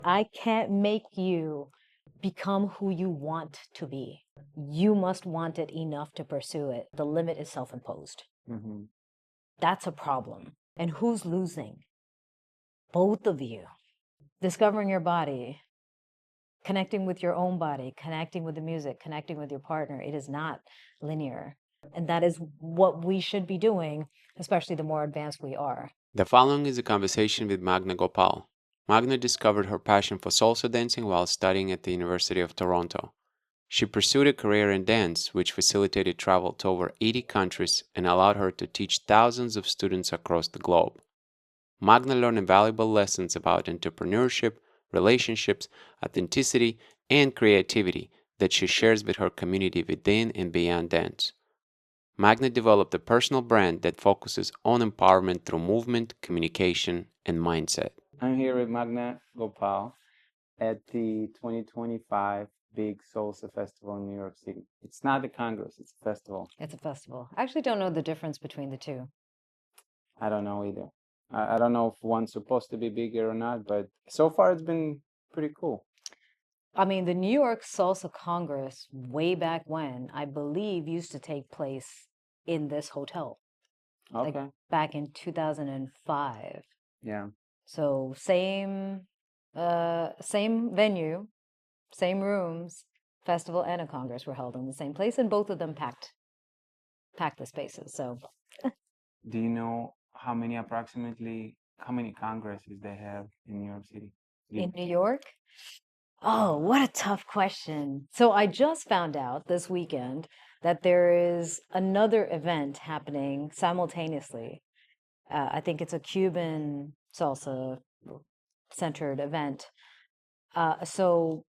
I can't make you become who you want to be. You must want it enough to pursue it. The limit is self imposed. Hmm. That's a problem. And who's losing? Both of you. Discovering your body, connecting with your own body, connecting with the music, connecting with your partner. It is not linear. And that is what we should be doing, especially the more advanced we are. The following is a conversation with Magna Gopal. Magna discovered her passion for salsa dancing while studying at the University of Toronto. She pursued a career in dance, which facilitated travel to over 80 countries and allowed her to teach thousands of students across the globe. Magna learned valuable lessons about entrepreneurship, relationships, authenticity, and creativity that she shares with her community within and beyond dance. Magna developed a personal brand that focuses on empowerment through movement, communication, and mindset. I'm here with Magna Gopal at the 2025 Big Salsa Festival in New York City. It's not a Congress, it's a festival. It's a festival. I actually don't know the difference between the two. I don't know either. I don't know if one's supposed to be bigger or not, but so far it's been pretty cool. I mean, the New York Salsa Congress, way back when, I believe used to take place in this hotel, like Okay. back in 2005. Yeah. So same venue, same rooms, festival and a congress were held in the same place, and both of them packed the spaces. So Do you know how many congresses they have in New York City? in You, New York, oh, what a tough question. So I just found out this weekend that there is another event happening simultaneously. I think it's a Cuban salsa centered event. So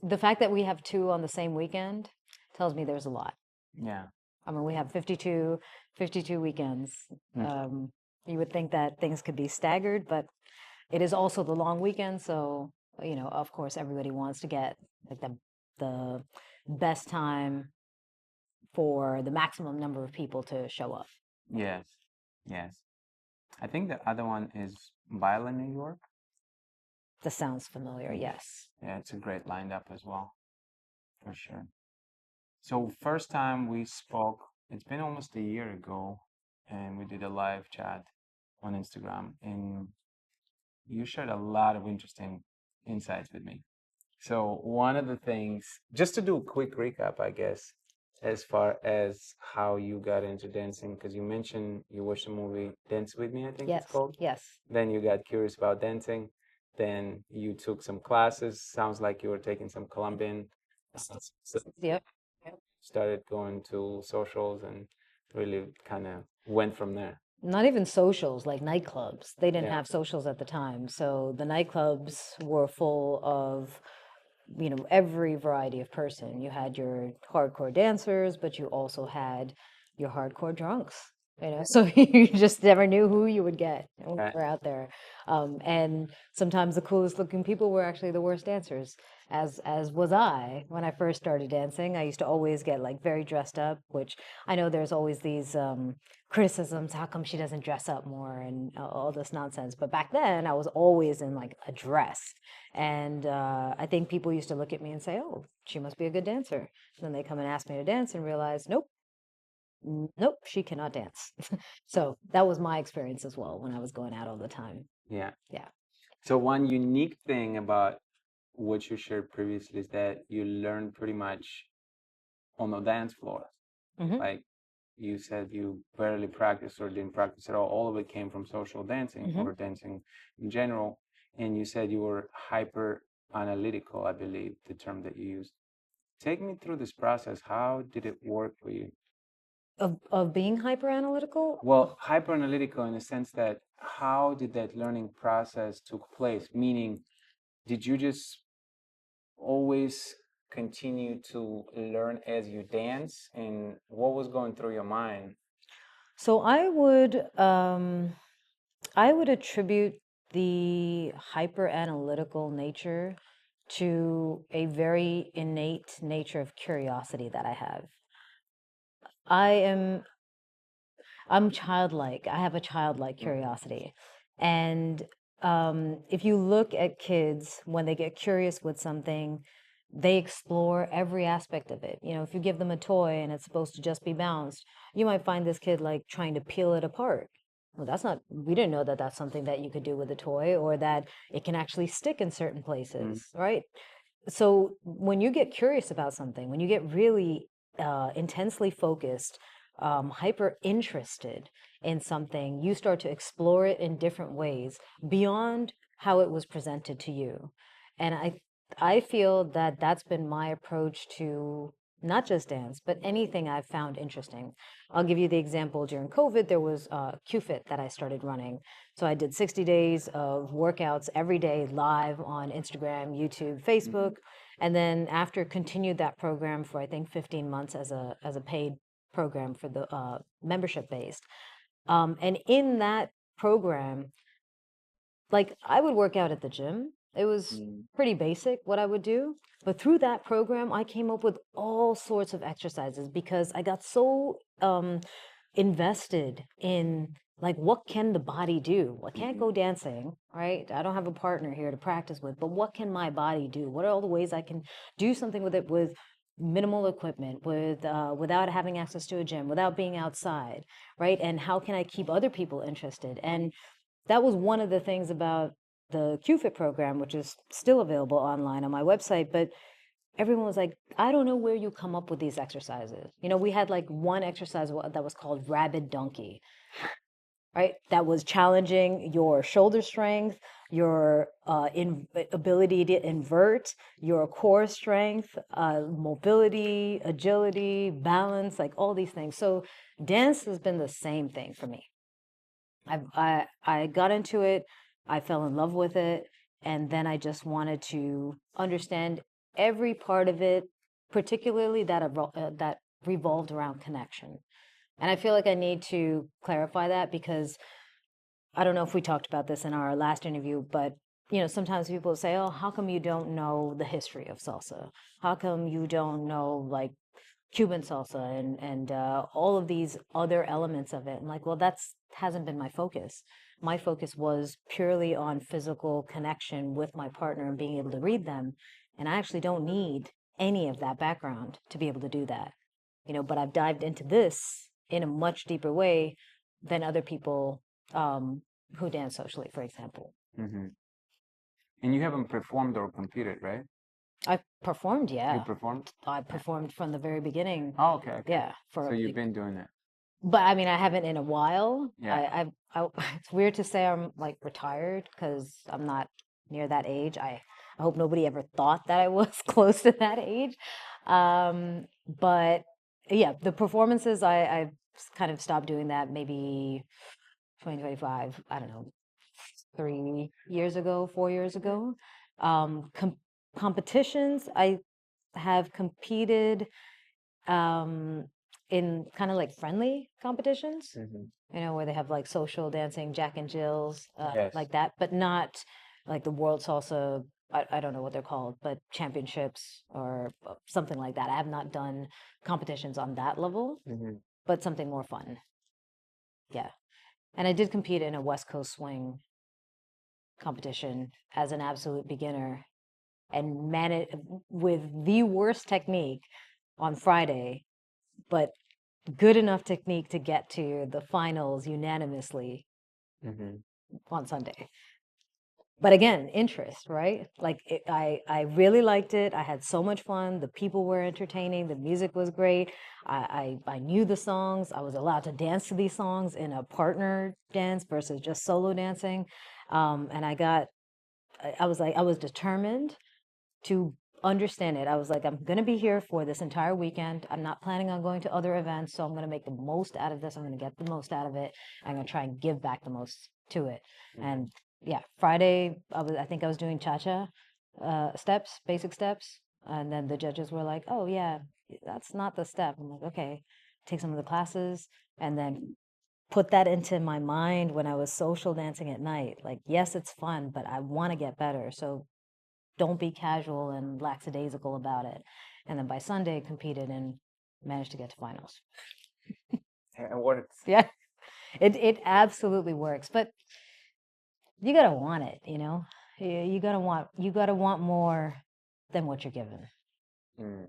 the fact that we have two on the same weekend tells me there's a lot. yeah. I mean, we have 52 weekends. Mm. You would think that things could be staggered, but it is also the long weekend. So, of course, everybody wants to get like the best time for the maximum number of people to show up. Yes. Yes. I think the other one is Viola, New York. This sounds familiar. Mm. Yes. Yeah, it's a great lineup as well, for sure. So first time we spoke, it's been almost a year ago, and we did a live chat on Instagram, and you shared a lot of interesting insights with me. So one of the things, just to do a quick recap, I guess, as far as how you got into dancing, because you mentioned you watched the movie Dance With Me, I think it's Yes. called. Yes. Then you got curious about dancing. Then you took some classes. Sounds like you were taking some Colombian. So Yep. started going to socials and really kind of went from there. Not even socials, like nightclubs. They didn't Yeah. have socials at the time. So the nightclubs were full of, every variety of person. You had your hardcore dancers, but you also had your hardcore drunks. So you just never knew who you would get when Right. you were out there. And sometimes the coolest looking people were actually the worst dancers, as was I when I first started dancing. I used to always get like very dressed up, which I know there's always these criticisms. How come she doesn't dress up more and all this nonsense? But back then, I was always in like a dress. And I think people used to look at me and say, "Oh, she must be a good dancer." And then they come and ask me to dance and realize, nope, nope, she cannot dance. So that was my experience as well when I was going out all the time. Yeah. Yeah. So one unique thing about what you shared previously is that you learn pretty much on the dance floor. Hmm. Like you said, you barely practiced or didn't practice at all. All of it came from social dancing Hmm. or dancing in general. And you said you were hyper analytical, I believe, the term that you used. Take me through this process. How did it work for you? Of being hyper analytical. Well, hyper analytical in the sense that how did that learning process took place? Meaning, did you just always continue to learn as you dance, and what was going through your mind? So I would attribute the hyper analytical nature to a very innate nature of curiosity that I have. I am I'm childlike. I have a childlike curiosity. And if you look at kids when they get curious with something, they explore every aspect of it. If you give them a toy and it's supposed to just be bounced, you might find this kid like trying to peel it apart. Well, that's not, we didn't know that that's something that you could do with a toy, or that it can actually stick in certain places, right? So when you get curious about something, when you get really intensely focused, hyper interested in something, you start to explore it in different ways beyond how it was presented to you. And I feel that that's been my approach to not just dance, but anything I've found interesting. I'll give you the example. During COVID, there was QFit that I started running. So I did 60 days of workouts every day live on Instagram, YouTube, Facebook. And then after continued that program for I think 15 months as a paid program for the membership based. And in that program, like I would work out at the gym. It was pretty basic what I would do. But through that program, I came up with all sorts of exercises because I got so invested in like what can the body do? I can't go dancing, right? I don't have a partner here to practice with, but what can my body do? What are all the ways I can do something with it with minimal equipment, without having access to a gym, without being outside, right? And how can I keep other people interested? And that was one of the things about the QFit program, which is still available online on my website. But everyone was like, I don't know where you come up with these exercises. We had like one exercise that was called Rabid Donkey, right? That was challenging your shoulder strength, your ability to invert, your core strength, mobility, agility, balance, like all these things. So dance has been the same thing for me. I got into it, I fell in love with it, and then I just wanted to understand every part of it, particularly that revolved around connection. And I feel like I need to clarify that because I don't know if we talked about this in our last interview, but sometimes people say, "Oh, how come you don't know the history of salsa? How come you don't know like Cuban salsa and all of these other elements of it?" I'm like, well, that's hasn't been my focus. My focus was purely on physical connection with my partner and being able to read them. And I actually don't need any of that background to be able to do that. But I've dived into this in a much deeper way than other people who dance socially, for example. And you haven't performed or competed, right? I performed, You yeah. performed? I performed from the very beginning. Oh, okay. Yeah. So you've been doing it. But I mean, I haven't in a while. Yeah. It's weird to say I'm like retired because I'm not near that age. I hope nobody ever thought that I was close to that age. But yeah, the performances, I've kind of stopped doing that maybe 2025, I don't know, 3 years ago, 4 years ago. Competitions, I have competed in kind of like friendly competitions, where they have like social dancing, Jack and Jill's, Yes. like that, but not like the World Salsa. I don't know what they're called, but championships or something like that. I have not done competitions on that level, but something more fun. Yeah. And I did compete in a West Coast swing competition as an absolute beginner and managed with the worst technique on Friday, but good enough technique to get to the finals unanimously on Sunday. But again, interest, right? Like I really liked it. I had so much fun. The people were entertaining. The music was great. I knew the songs. I was allowed to dance to these songs in a partner dance versus just solo dancing. And I was determined to understand it. I was like, I'm going to be here for this entire weekend. I'm not planning on going to other events, so I'm going to make the most out of this. I'm going to get the most out of it. I'm going to try and give back the most to it. And yeah, Friday, I think I was doing cha-cha steps, basic steps. And then the judges were like, oh, yeah, that's not the step. I'm like, okay, take some of the classes and then put that into my mind when I was social dancing at night. Like, yes, it's fun, but I want to get better. So don't be casual and lackadaisical about it. And then by Sunday, competed and managed to get to finals. It works. Yeah, it absolutely works. But you gotta want it, you know. You gotta want more than what you're given. Mm.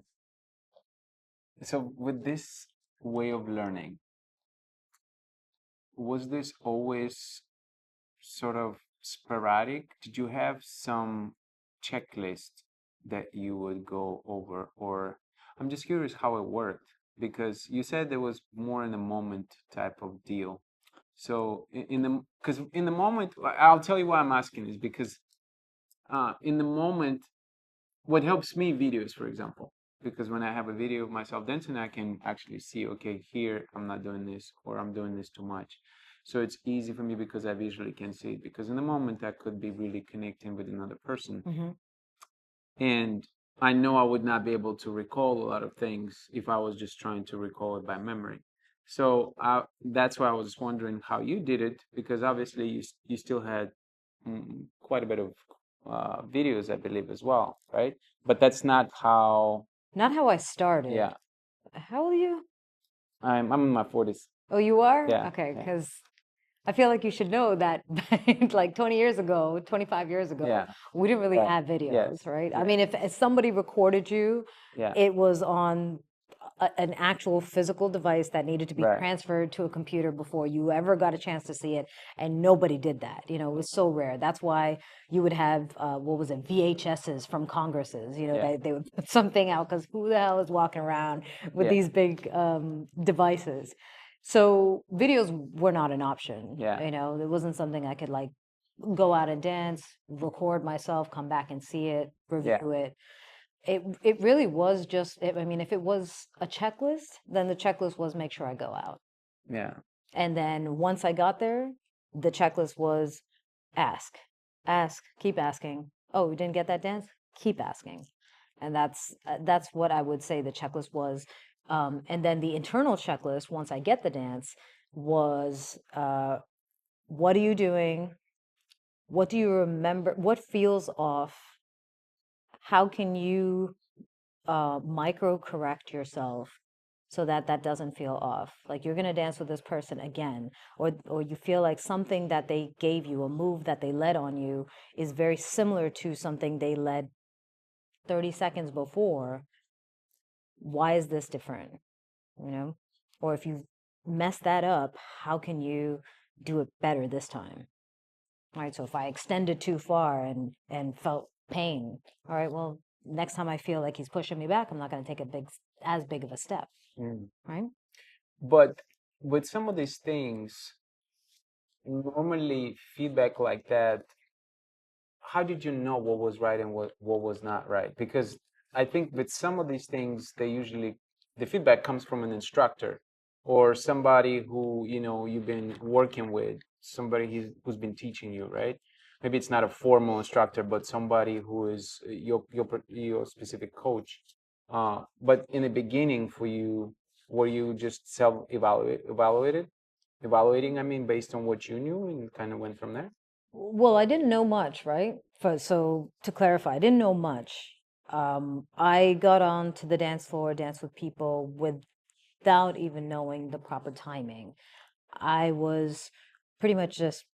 So with this way of learning, was this always sort of sporadic? Did you have some checklist that you would go over, or I'm just curious how it worked because you said there was more in the moment type of deal. So in the because in the moment, I'll tell you why I'm asking is because in the moment what helps me videos, for example, because when I have a video of myself dancing, I can actually see, okay, here I'm not doing this or I'm doing this too much. So it's easy for me because I visually can see it. Because in the moment, I could be really connecting with another person. Hmm. And I know I would not be able to recall a lot of things if I was just trying to recall it by memory. So that's why I was wondering how you did it, because obviously you still had quite a bit of videos, I believe, as well, right? But that's not how. Not how I started. Yeah, How old are you? I'm in my 40s. Oh, you are? Yeah, Okay, yeah, because I feel like you should know that like 20 years ago, 25 years ago, yeah, we didn't really right. have Yes, videos, right? I yeah, mean, if somebody recorded you, yeah, it was on an actual physical device that needed to be right. transferred to a computer before you ever got a chance to see it, and nobody did that. You know, it was so rare. That's why you would have what was it, VHSs from Congresses. You know, Yeah, they would put something out because who the hell is walking around with yeah, these big devices? So videos were not an option. yeah, You know, it wasn't something I could like go out and dance, record myself, come back and see it, yeah, review it. It really was just, I mean, if it was a checklist, then the checklist was make sure I go out. yeah, And then once I got there, the checklist was ask, ask, keep asking. Oh, you didn't get that dance? Keep asking. And that's what I would say the checklist was. And then the internal checklist, once I get the dance, was what are you doing? What do you remember? What feels off? How can you micro correct yourself so that that doesn't feel off? Like you're going to dance with this person again, or you feel like something that they gave you, a move that they led on you, is very similar to something they led 30 seconds before. Why is this different? You know? Or if you mess that up, how can you do it better this time? All right, so if I extended too far and felt pain, all right, well, next time I feel like he's pushing me back, I'm not going to take as big of a step, mm. right? But with some of these things, normally feedback like that, how did you know what was right and what was not right? Because I think with some of these things, they usually the feedback comes from an instructor or somebody who you've been working with, somebody who's been teaching you, right? Maybe it's not a formal instructor, but somebody who is your specific coach. But in the beginning, for you, were you just evaluating? I mean, based on what you knew, and kind of went from there. Well, I didn't know much, right? So to clarify, I didn't know much. I got on to the dance floor, danced with people without even knowing the proper timing. I was pretty much just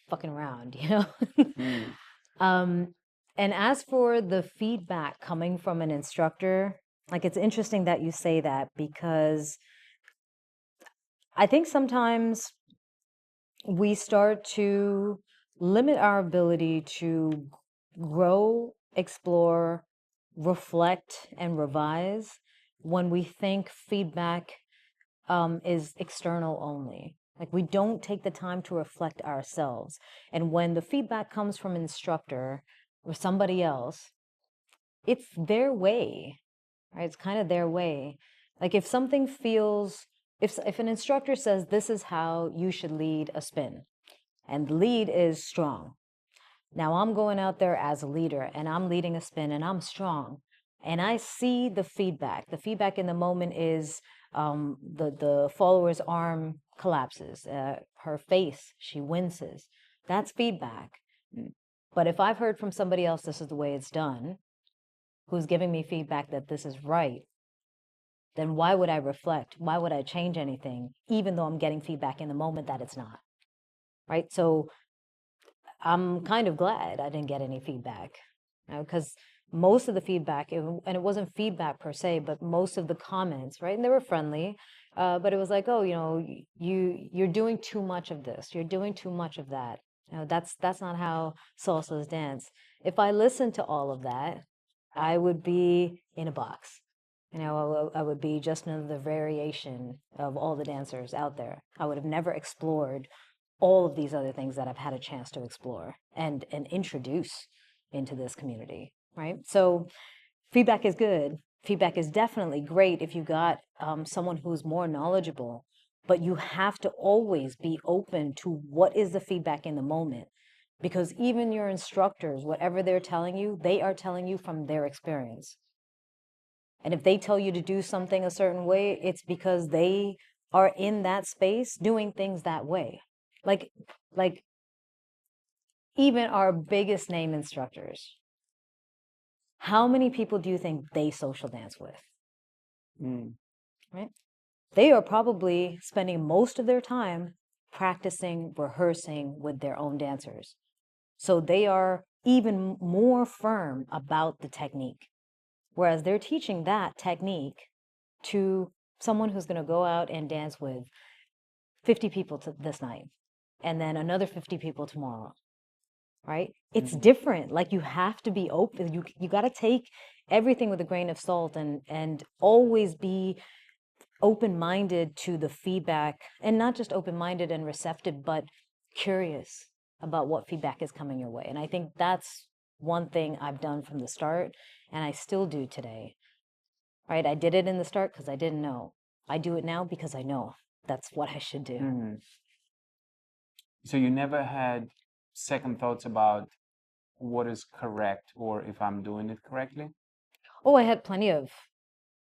fucking around, you know? Mm, Um, and as for the feedback coming from an instructor, like it's interesting that you say that because I think sometimes we start to limit our ability to grow, explore, reflect, and revise when we think feedback is external only. Like we don't take the time to reflect ourselves. And when the feedback comes from an instructor or somebody else, it's their way, right? It's kind of their way. Like if something feels, if an instructor says this is how you should lead a spin, and the lead is strong. Now I'm going out there as a leader and I'm leading a spin and I'm strong. And I see the feedback. The feedback in the moment is the follower's arm collapses, her face, she winces. That's feedback. But if I've heard from somebody else, this is the way it's done, who's giving me feedback that this is right, then why would I reflect? Why would I change anything, even though I'm getting feedback in the moment that it's not? Right? So I'm kind of glad I didn't get any feedback, because most of the feedback, and it wasn't feedback per se, but most of the comments, right? And they were friendly, but it was like, oh, you're doing too much of this, you're doing too much of that. That's not how salsa is danced. If I listened to all of that, I would be in a box. I would be just another variation of all the dancers out there. I would have never explored all of these other things that I've had a chance to explore and introduce into this community, right? So feedback is good. Feedback is definitely great if you got someone who's more knowledgeable, but you have to always be open to what is the feedback in the moment. Because even your instructors, whatever they're telling you, they are telling you from their experience. And if they tell you to do something a certain way, it's because they are in that space doing things that way. Like, like even our biggest name instructors, how many people do you think they social dance with? Right? They are probably spending most of their time practicing, rehearsing with their own dancers. So they are even more firm about the technique. Whereas they're teaching that technique to someone who's going to go out and dance with 50 people this night and then another 50 people tomorrow, right? It's different. Like, you have to be open. You got to take everything with a grain of salt and always be open-minded to the feedback, and not just open-minded and receptive, but curious about what feedback is coming your way. And I think that's one thing I've done from the start, and I still do today, right? I did it in the start because I didn't know. I do it now because I know that's what I should do. So you never had second thoughts about what is correct or if I'm doing it correctly? Oh, I had plenty of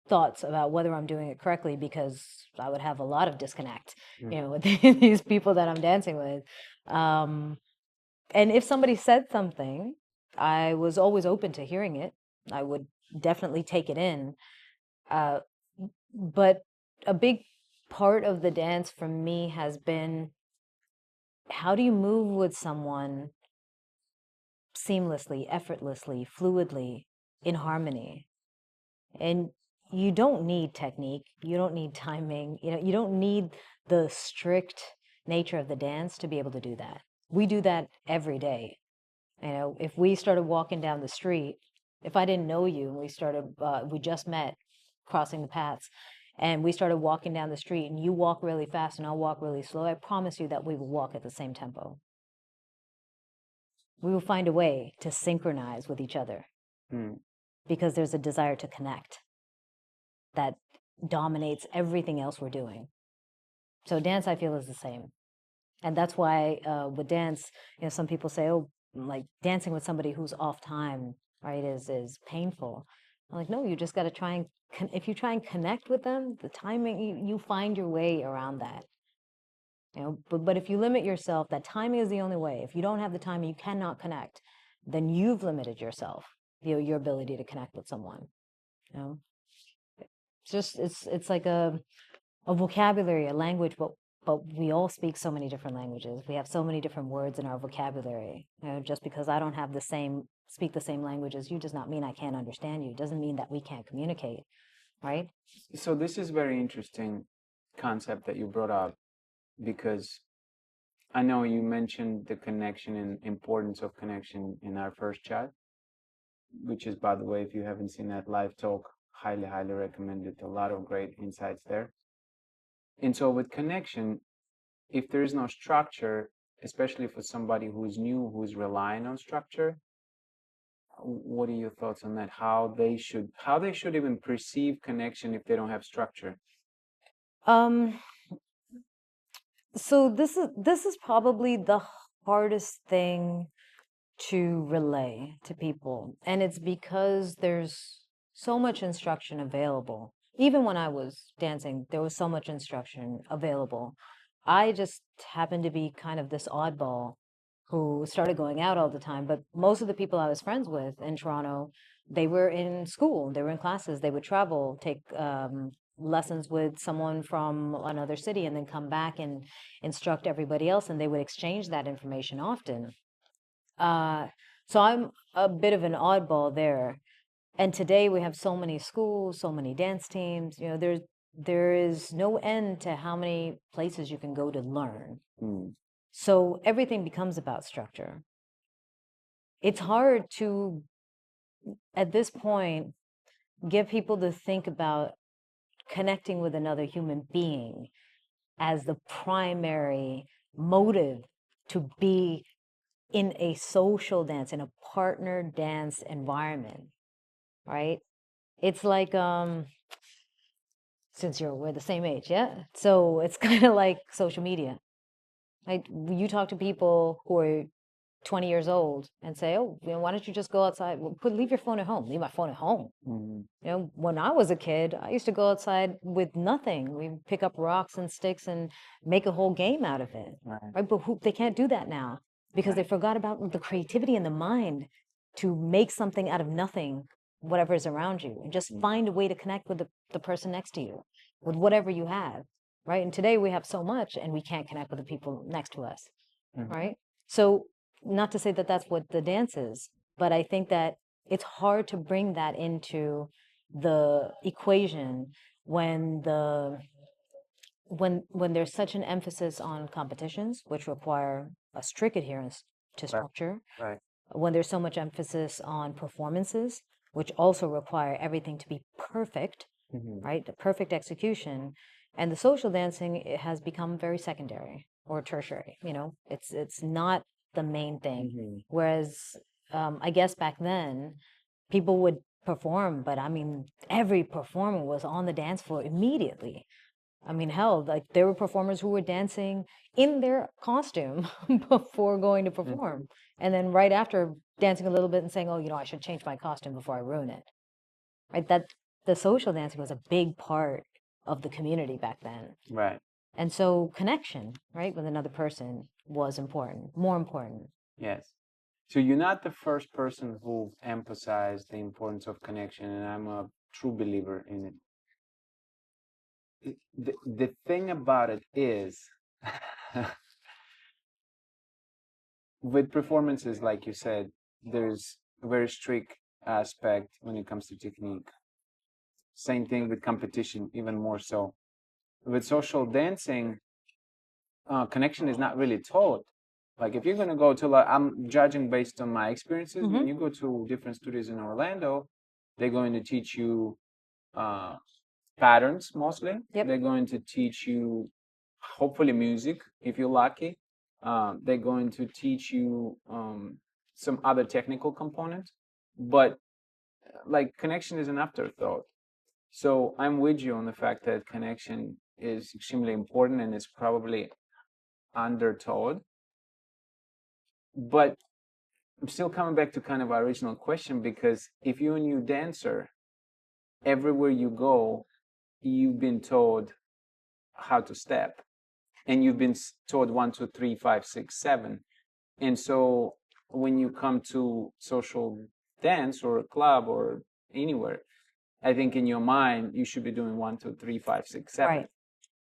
thoughts about whether I'm doing it correctly, because I would have a lot of disconnect, with these people that I'm dancing with. And if somebody said something, I was always open to hearing it. I would definitely take it in. But a big part of the dance for me has been, how do you move with someone seamlessly, effortlessly, fluidly, in harmony? And you don't need technique, you don't need timing, you don't need the strict nature of the dance to be able to do that. We do that every day. If we started walking down the street, if I didn't know you and we just met crossing the paths, and we started walking down the street and you walk really fast and I'll walk really slow, I promise you that we will walk at the same tempo. We will find a way to synchronize with each other because there's a desire to connect that dominates everything else we're doing. So dance, I feel, is the same. And that's why with dance, some people say, oh, like dancing with somebody who's off time, right, is painful. I'm like, no, you just got to try and, if you try and connect with them, the timing, you find your way around that. But if you limit yourself, that timing is the only way. If you don't have the time, you cannot connect, then you've limited yourself, your ability to connect with someone. It's like a vocabulary, a language, but we all speak so many different languages. We have so many different words in our vocabulary. Just because I don't have speak the same language as you does not mean I can't understand you. It doesn't mean that we can't communicate, right? So this is very interesting concept that you brought up, because I know you mentioned the connection and importance of connection in our first chat, which is, by the way, if you haven't seen that live talk, highly, highly recommended. A lot of great insights there. And so with connection, if there is no structure, especially for somebody who's new, who's relying on structure, what are your thoughts on that? How they should even perceive connection if they don't have structure? Um, so this is probably the hardest thing to relay to people, and it's because there's so much instruction available. Even when I was dancing, there was so much instruction available. I just happened to be kind of this oddball who started going out all the time. But most of the people I was friends with in Toronto, they were in school, they were in classes, they would travel, take lessons with someone from another city, and then come back and instruct everybody else, and they would exchange that information often. So I'm a bit of an oddball there. And today we have so many schools, so many dance teams. There is no end to how many places you can go to learn. So everything becomes about structure. It's hard to, at this point, get people to think about connecting with another human being as the primary motive to be in a social dance, in a partner dance environment, right? It's like, since we're the same age, yeah? So it's kind of like social media. Like you talk to people who are 20 years old and say, oh, why don't you just go outside? Well, leave your phone at home. Leave my phone at home. When I was a kid, I used to go outside with nothing. We pick up rocks and sticks and make a whole game out of it. Right? But they can't do that now because they forgot about the creativity in the mind to make something out of nothing, whatever is around you, and just find a way to connect with the person next to you, with whatever you have. Right? And today we have so much and we can't connect with the people next to us. Right? So not to say that that's what the dance is, but I think that it's hard to bring that into the equation when when there's such an emphasis on competitions, which require a strict adherence to structure, Right. when there's so much emphasis on performances, which also require everything to be perfect, right? The perfect execution. And the social dancing, it has become very secondary or tertiary. It's not the main thing. Whereas I guess back then people would perform, but I mean every performer was on the dance floor immediately. I mean, hell, like there were performers who were dancing in their costume before going to perform, and then right after dancing a little bit and saying, "Oh, I should change my costume before I ruin it." Right? That the social dancing was a big part of the community back then. Right. And so connection, right, with another person was important, more important. Yes. So you're not the first person who emphasized the importance of connection, and I'm a true believer in it. The thing about it is, with performances, like you said, there's a very strict aspect when it comes to technique. Same thing with competition, even more so. With social dancing, connection is not really taught. Like if you're gonna go to, I'm judging based on my experiences. When you go to different studios in Orlando, they're going to teach you patterns mostly. Yep. They're going to teach you, hopefully, music if you're lucky. They're going to teach you some other technical components, but like connection is an afterthought. So I'm with you on the fact that connection is extremely important and it's probably undertaught. But I'm still coming back to kind of our original question, because if you're a new dancer, everywhere you go, you've been told how to step, and you've been told 1, 2, 3, 5, 6, 7. And so when you come to social dance or a club or anywhere, I think in your mind you should be doing 1, 2, 3, 5, 6, 7. Right.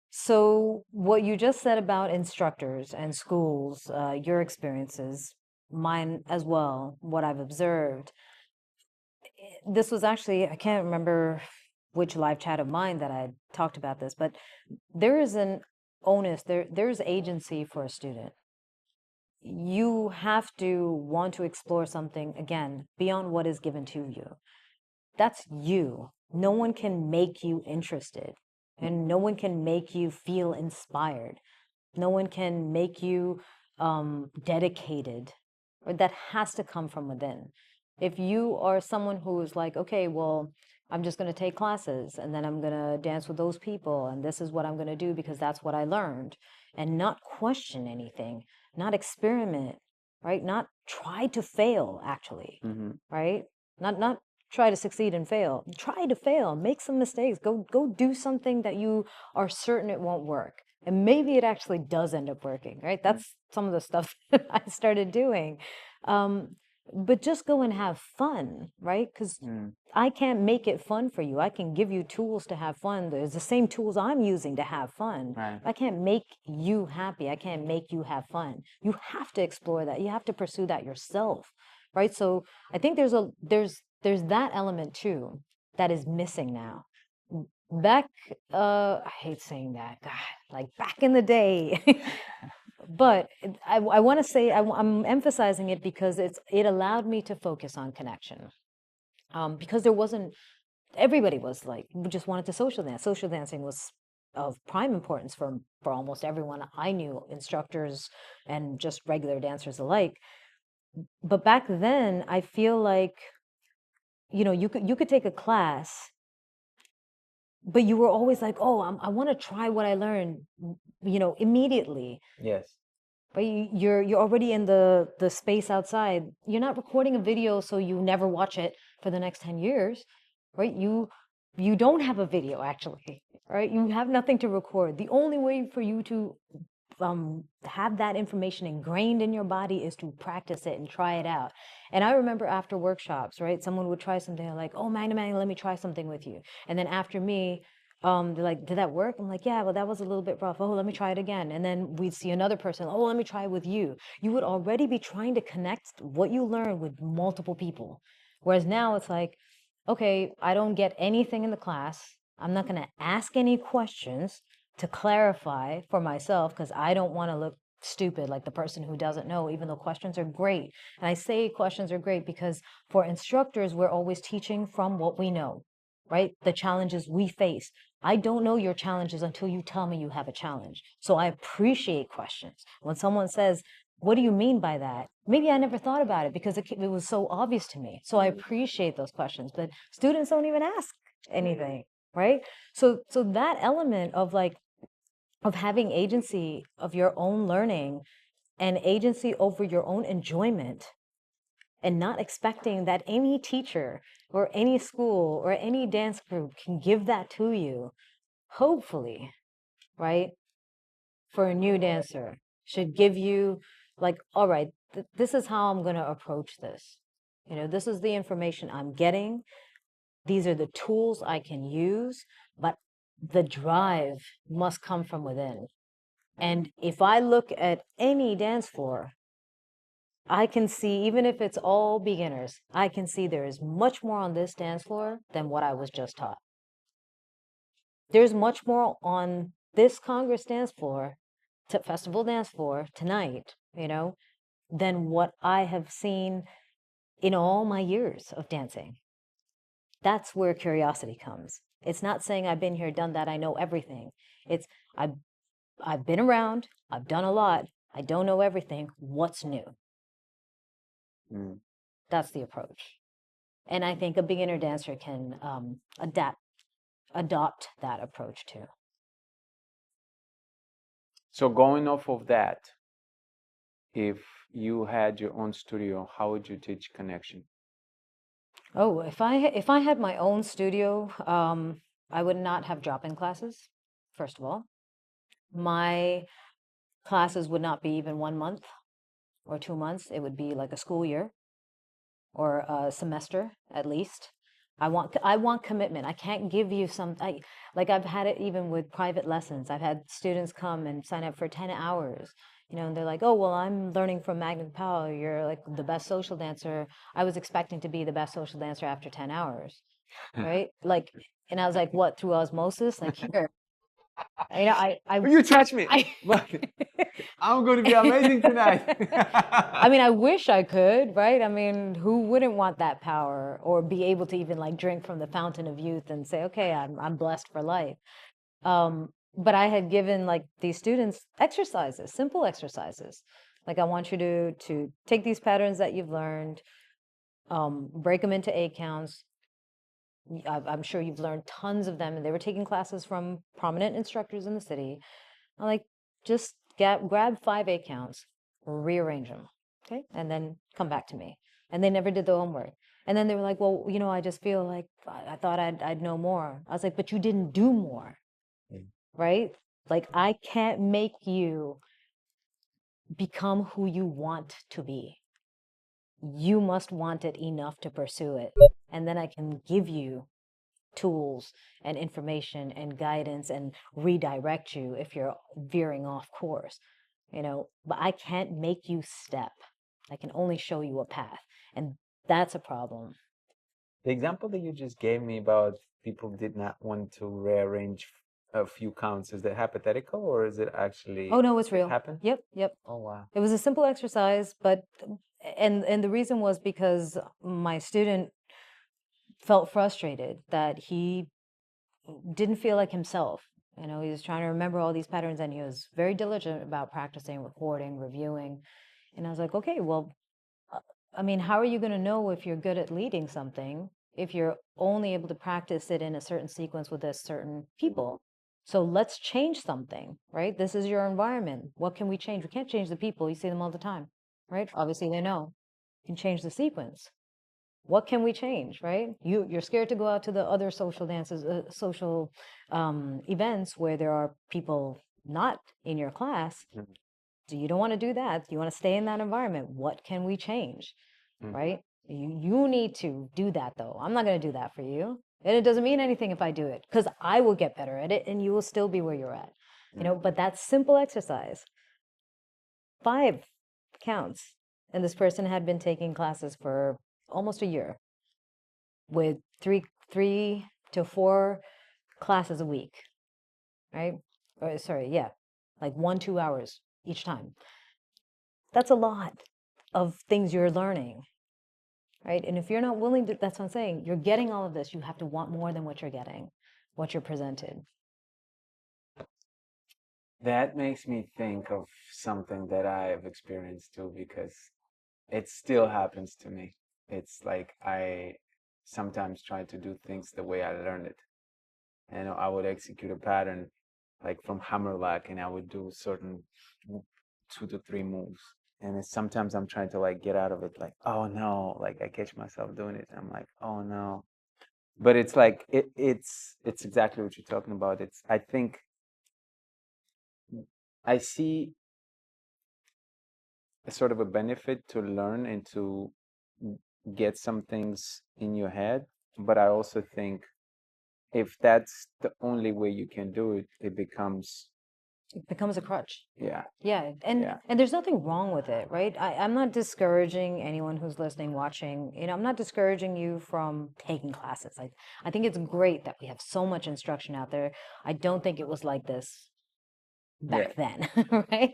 So what you just said about instructors and schools, your experiences, mine as well, what I've observed, this was actually, I can't remember which live chat of mine that I talked about this, but there is an onus, there's agency for a student. You have to want to explore something, again, beyond what is given to you. That's you. No one can make you interested, and no one can make you feel inspired. No one can make you dedicated. Or that has to come from within. If you are someone who is like, okay, well, I'm just going to take classes and then I'm going to dance with those people and this is what I'm going to do because that's what I learned, and not question anything, not experiment, right? Not try to fail, actually, right? Not try to succeed and fail. Try to fail, make some mistakes, go do something that you are certain it won't work. And maybe it actually does end up working, right? That's some of the stuff that I started doing. but just go and have fun, right? Because I can't make it fun for you. I can give you tools to have fun. There's the same tools I'm using to have fun. Right. I can't make you happy. I can't make you have fun. You have to explore that. You have to pursue that yourself, right? So I think there's that element too that is missing now. Back, I hate saying that, God, like back in the day. But I want to say I'm emphasizing it because it allowed me to focus on connection. Because there wasn't everybody was like just wanted to social dance. Social dancing was of prime importance for almost everyone I knew, instructors and just regular dancers alike. But back then, I feel like you could take a class, but you were always like, oh, I want to try what I learned, immediately. Yes. But you're already in the space outside. You're not recording a video so you never watch it for the next 10 years, right? You don't have a video actually, right? You have nothing to record. The only way for you to have that information ingrained in your body is to practice it and try it out. And I remember after workshops, right? Someone would try something like, oh, Magna, let me try something with you. And then after me, they're like, did that work? I'm like, yeah, well, that was a little bit rough. Oh, let me try it again. And then we'd see another person. Oh, let me try it with you. You would already be trying to connect what you learn with multiple people. Whereas now it's like, okay, I don't get anything in the class. I'm not going to ask any questions to clarify for myself because I don't want to look stupid like the person who doesn't know, even though questions are great. And I say questions are great because for instructors, we're always teaching from what we know, right? The challenges we face. I don't know your challenges until you tell me you have a challenge. So I appreciate questions. When someone says, what do you mean by that? Maybe I never thought about it because it was so obvious to me. So I appreciate those questions, but students don't even ask anything, right? So that element of having agency of your own learning and agency over your own enjoyment and not expecting that any teacher or any school or any dance group can give that to you, hopefully, right? For a new dancer, should give you like, all right, this is how I'm going to approach this. This is the information I'm getting. These are the tools I can use, but the drive must come from within. And if I look at any dance floor, I can see, even if it's all beginners, I can see there is much more on this dance floor than what I was just taught. There's much more on this Congress dance floor, festival dance floor tonight, than what I have seen in all my years of dancing. That's where curiosity comes. It's not saying I've been here, done that, I know everything. It's I've been around, I've done a lot, I don't know everything. What's new? That's the approach. And I think a beginner dancer can adopt that approach too. So going off of that, if you had your own studio, how would you teach connection? Oh, if I had my own studio, I would not have drop-in classes, first of all. My classes would not be even 1 month or 2 months. It would be like a school year or a semester at least. I want commitment. I can't give you like I've had it even with private lessons. I've had students come and sign up for 10 hours, and they're like, oh, well, I'm learning from Magna Gopal. You're like the best social dancer. I was expecting to be the best social dancer after 10 hours, right? Like, and I was like, what, through osmosis? Like, here, You touch me. I, I'm going to be amazing tonight. I mean, I wish I could, right? I mean, who wouldn't want that power or be able to even like drink from the fountain of youth and say, okay, I'm blessed for life. But I had given like these students exercises, simple exercises. Like I want you to take these patterns that you've learned, break them into 8 counts. I'm sure you've learned tons of them, and they were taking classes from prominent instructors in the city. I'm like, just grab 5 8 counts, rearrange them, okay, and then come back to me. And they never did the homework. And then they were like, well, I just feel like I thought I'd know more. I was like, but you didn't do more, right? Like I can't make you become who you want to be. You must want it enough to pursue it. And then I can give you tools and information and guidance and redirect you if you're veering off course, but I can't make you step. I can only show you a path. And that's a problem. The example that you just gave me about people did not want to rearrange a few counts, is that hypothetical or is it actually Oh no, it's real. happen? Yep. Oh, wow. It was a simple exercise, but and the reason was because my student felt frustrated that he didn't feel like himself. He was trying to remember all these patterns, and he was very diligent about practicing, recording, reviewing. And I was like, okay, well, I mean, how are you going to know if you're good at leading something if you're only able to practice it in a certain sequence with a certain people? So let's change something, right? This is your environment. What can we change? We can't change the people. You see them all the time, right? Obviously, they know. You can change the sequence. What can we change, right? You're scared to go out to the other social dances, social events where there are people not in your class. So you don't want to do that. You want to stay in that environment. What can we change, right? You need to do that though. I'm not going to do that for you. And it doesn't mean anything if I do it, because I will get better at it and you will still be where you're at. But that simple exercise, 5 counts. And this person had been taking classes for almost a year with three to 4 classes a week, right? Or sorry, yeah, like 1-2 hours each time. That's a lot of things you're learning, right? And if you're not willing to, that's what I'm saying, you're getting all of this, you have to want more than what you're getting, what you're presented. That makes me think of something that I've experienced too, because it still happens to me. It's like I sometimes try to do things the way I learned it. And I would execute a pattern like from Hammerlack, and I would do certain 2 to 3 moves. And sometimes I'm trying to like get out of it, like, oh no, like I catch myself doing it. I'm like, oh no. But it's like it's exactly what you're talking about. I think I see a sort of a benefit to learn and to get some things in your head, but I also think if that's the only way you can do it, it becomes a crutch. Yeah. Yeah, and there's nothing wrong with it, right? I'm not discouraging anyone who's listening, watching. I'm not discouraging you from taking classes. I think it's great that we have so much instruction out there. I don't think it was like this back then, right?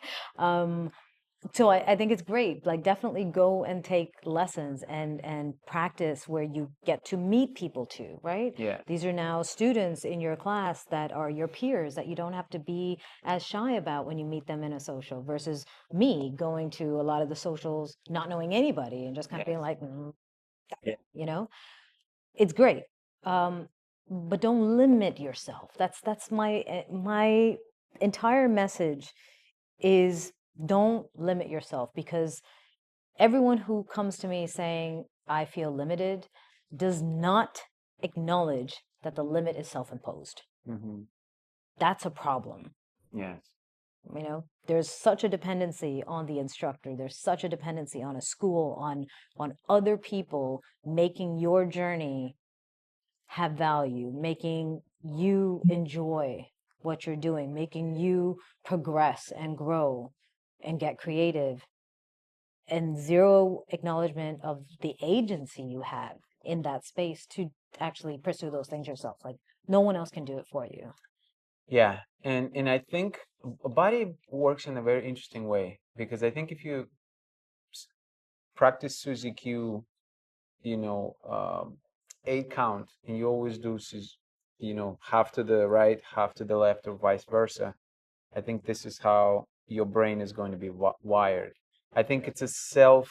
So I think it's great. Like, definitely go and take lessons and practice where you get to meet people too, right? Yeah. These are now students in your class that are your peers that you don't have to be as shy about when you meet them in a social, versus me going to a lot of the socials not knowing anybody and just kind of being like, it's great. But don't limit yourself. That's my entire message is, don't limit yourself, because everyone who comes to me saying, I feel limited, does not acknowledge that the limit is self-imposed. That's a problem. Yes. There's such a dependency on the instructor. There's such a dependency on a school, on other people making your journey have value, making you enjoy what you're doing, making you progress and grow and get creative, and zero acknowledgement of the agency you have in that space to actually pursue those things yourself. Like, no one else can do it for you. Yeah, and I think a body works in a very interesting way, because I think if you practice Suzy Q, 8 count, and you always do half to the right, half to the left, or vice versa, I think this is how your brain is going to be wired. I think it's a self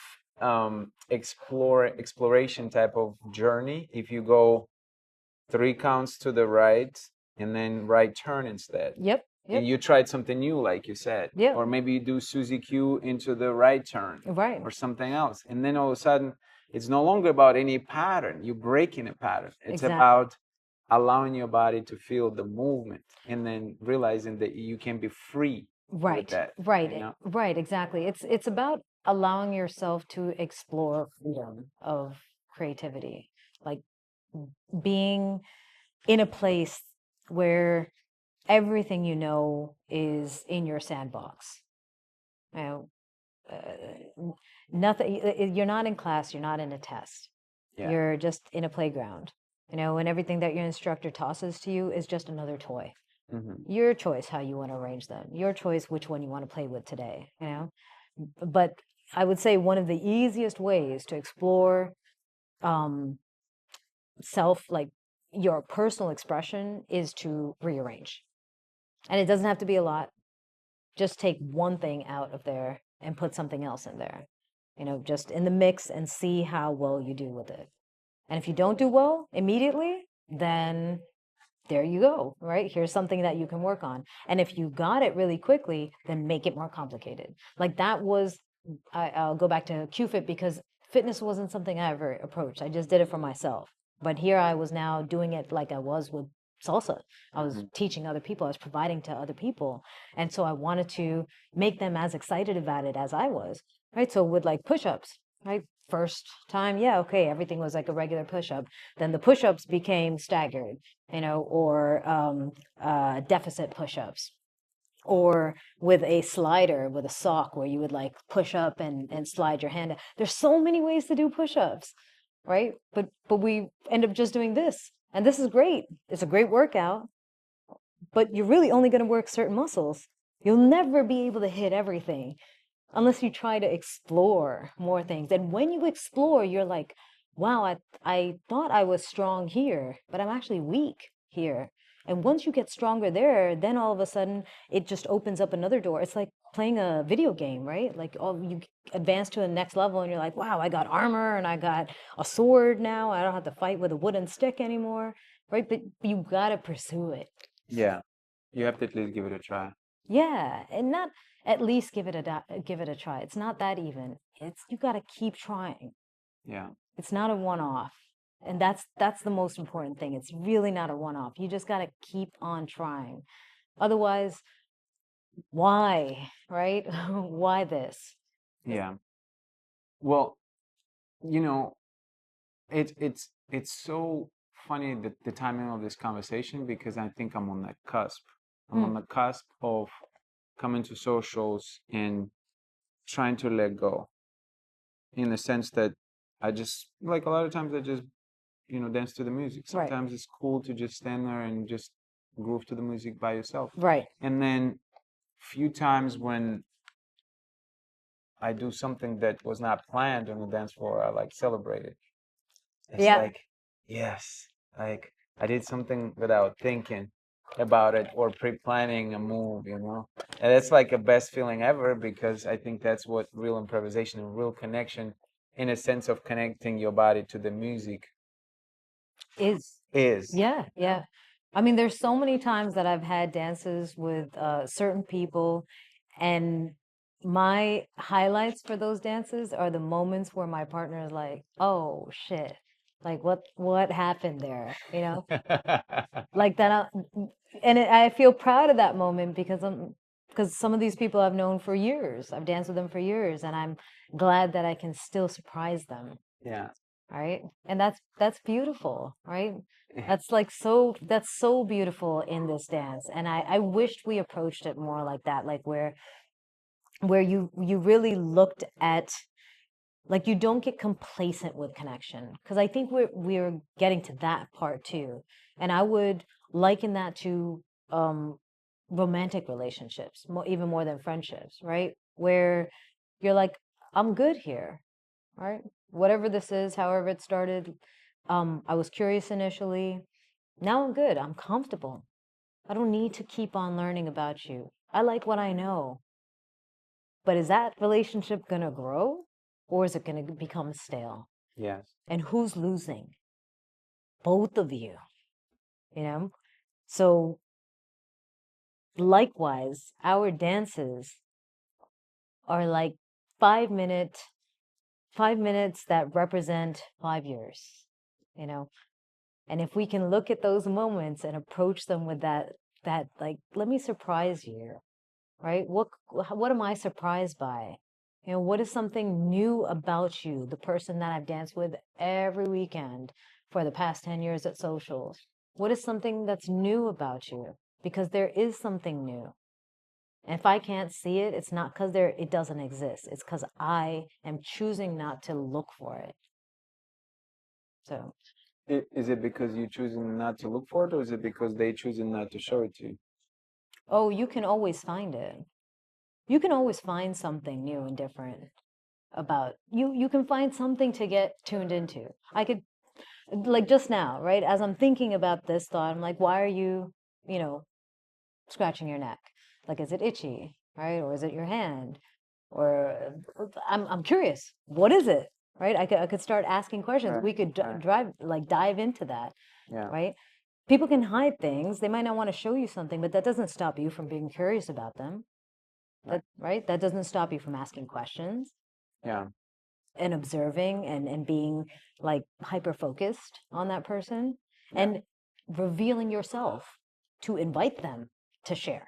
exploration type of journey. If you go 3 counts to the right and then right turn instead. Yep. And you tried something new, like you said. Yeah. Or maybe you do Suzy Q into the right turn. Right. Or something else. And then all of a sudden, it's no longer about any pattern. You're breaking a pattern. It's about allowing your body to feel the movement, and then realizing that you can be free with that. Right, exactly. It's about allowing yourself to explore freedom of creativity, like being in a place where everything you know is in your sandbox. You know, nothing. You're not in class. You're not in a test. Yeah. You're just in a playground. You know, and everything that your instructor tosses to you is just another toy. Your choice how you want to arrange them. Your choice which one you want to play with today. You know, but I would say one of the easiest ways to explore self, like your personal expression, is to rearrange. And it doesn't have to be a lot. Just take one thing out of there and put something else in there. You know, just in the mix and see how well you do with it. And if you don't do well immediately, then there you go, right? Here's something that you can work on. And if you got it really quickly, then make it more complicated. Like that was, I'll go back to QFit because fitness wasn't something I ever approached. I just did it for myself. But here I was now doing it like I was with salsa. I was teaching other people, I was providing to other people. And so I wanted to make them as excited about it as I was, right? So with like push-ups, right? First time, yeah, okay, everything was like a regular push-up. Then the push-ups became staggered, you know, or deficit push-ups, or with a slider with a sock where you would like push up and slide your hand. There's so many ways to do push-ups, right? But we end up just doing this, and this is great. It's a great workout, but you're really only going to work certain muscles. You'll never be able to hit everything unless you try to explore more things. And when you explore, you're like, wow, I thought I was strong here, but I'm actually weak here. And once you get stronger there, then all of a sudden it just opens up another door. It's like playing a video game, right? Like you advance to the next level and you're like, wow, I got armor and I got a sword now. I don't have to fight with a wooden stick anymore, right? But you gotta pursue it. Yeah. You have to at least give it a try. Yeah, and not at least give it a try. It's not that even. It's you got to keep trying. Yeah. It's not a one-off. And that's the most important thing. It's really not a one-off. You just got to keep on trying. Otherwise, why, right? Why this? Yeah. Well, you know, it's so funny that the timing of this conversation because I think I'm on that cusp. I'm on the cusp of coming to socials and trying to let go in the sense that I just like a lot of times I just dance to the music. Right. Sometimes it's cool to just stand there and just groove to the music by yourself. Right. And then few times when I do something that was not planned on the dance floor, I like celebrate it. It's Yeah. like, yes, like I did something without thinking about it or pre-planning a move, And that's like the best feeling ever because I think that's what real improvisation and real connection in a sense of connecting your body to the music Is. is. Yeah, yeah. I mean, there's so many times that I've had dances with certain people, and my highlights for those dances are the moments where my partner is like, "Oh shit, like what happened there?" You know, like that. And I feel proud of that moment because some of these people I've known for years. I've danced with them for years, and I'm glad that I can still surprise them. Yeah. Right, and that's beautiful, right? That's so beautiful in this dance, and I wished we approached it more like that, like where you really looked at, like, you don't get complacent with connection, because I think we're getting to that part too. And I would liken that to romantic relationships, even more than friendships, right? Where you're like, I'm good here, right? Whatever this is, however it started, I was curious initially. Now I'm good. I'm comfortable. I don't need to keep on learning about you. I like what I know. But is that relationship going to grow, or is it going to become stale? Yes. And who's losing? Both of you, you know? So likewise, our dances are like 5 minute 5 minutes that represent 5 years, you know? And if we can look at those moments and approach them with that like, let me surprise you, right? What am I surprised by? You know, what is something new about you, the person that I've danced with every weekend for the past 10 years at socials? What is something that's new about you? Because there is something new. And if I can't see it, it's not because it doesn't exist. It's because I am choosing not to look for it. So, Is it because you're choosing not to look for it, or is it because they choosing not to show it to you? oh, you can always find it. You can always find something new and different about you. You can find something to get tuned into. I could, like just now, right? As I'm thinking about this thought, I'm like, why are you, you know, scratching your neck? Like, is it itchy, right? Or is it your hand? Or I'm curious. What is it? Right? I could start asking questions. Right, We could right. dive into that, Yeah, right? People can hide things. They might not want to show you something, but that doesn't stop you from being curious about them. right. Right? That doesn't stop you from asking questions Yeah, and observing and being like hyper focused on that person yeah, and revealing yourself to invite them to share.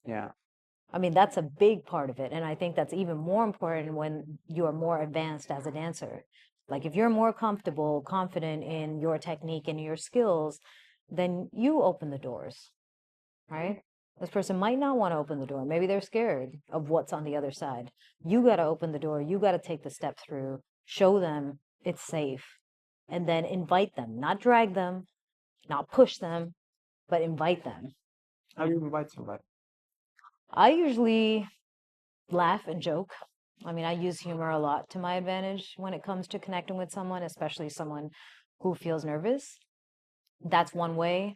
yeah, I mean, that's a big part of it. And I think that's even more important when you're more advanced as a dancer. Like if you're more comfortable, confident in your technique and your skills, then you open the doors, right? This person might not want to open the door. Maybe they're scared of what's on the other side. You got to open the door. You got to take the step through, show them it's safe, and then invite them, not drag them, not push them, but invite them. How do you invite somebody? I usually laugh and joke. I mean, I use humor a lot to my advantage when it comes to connecting with someone, especially someone who feels nervous. That's one way.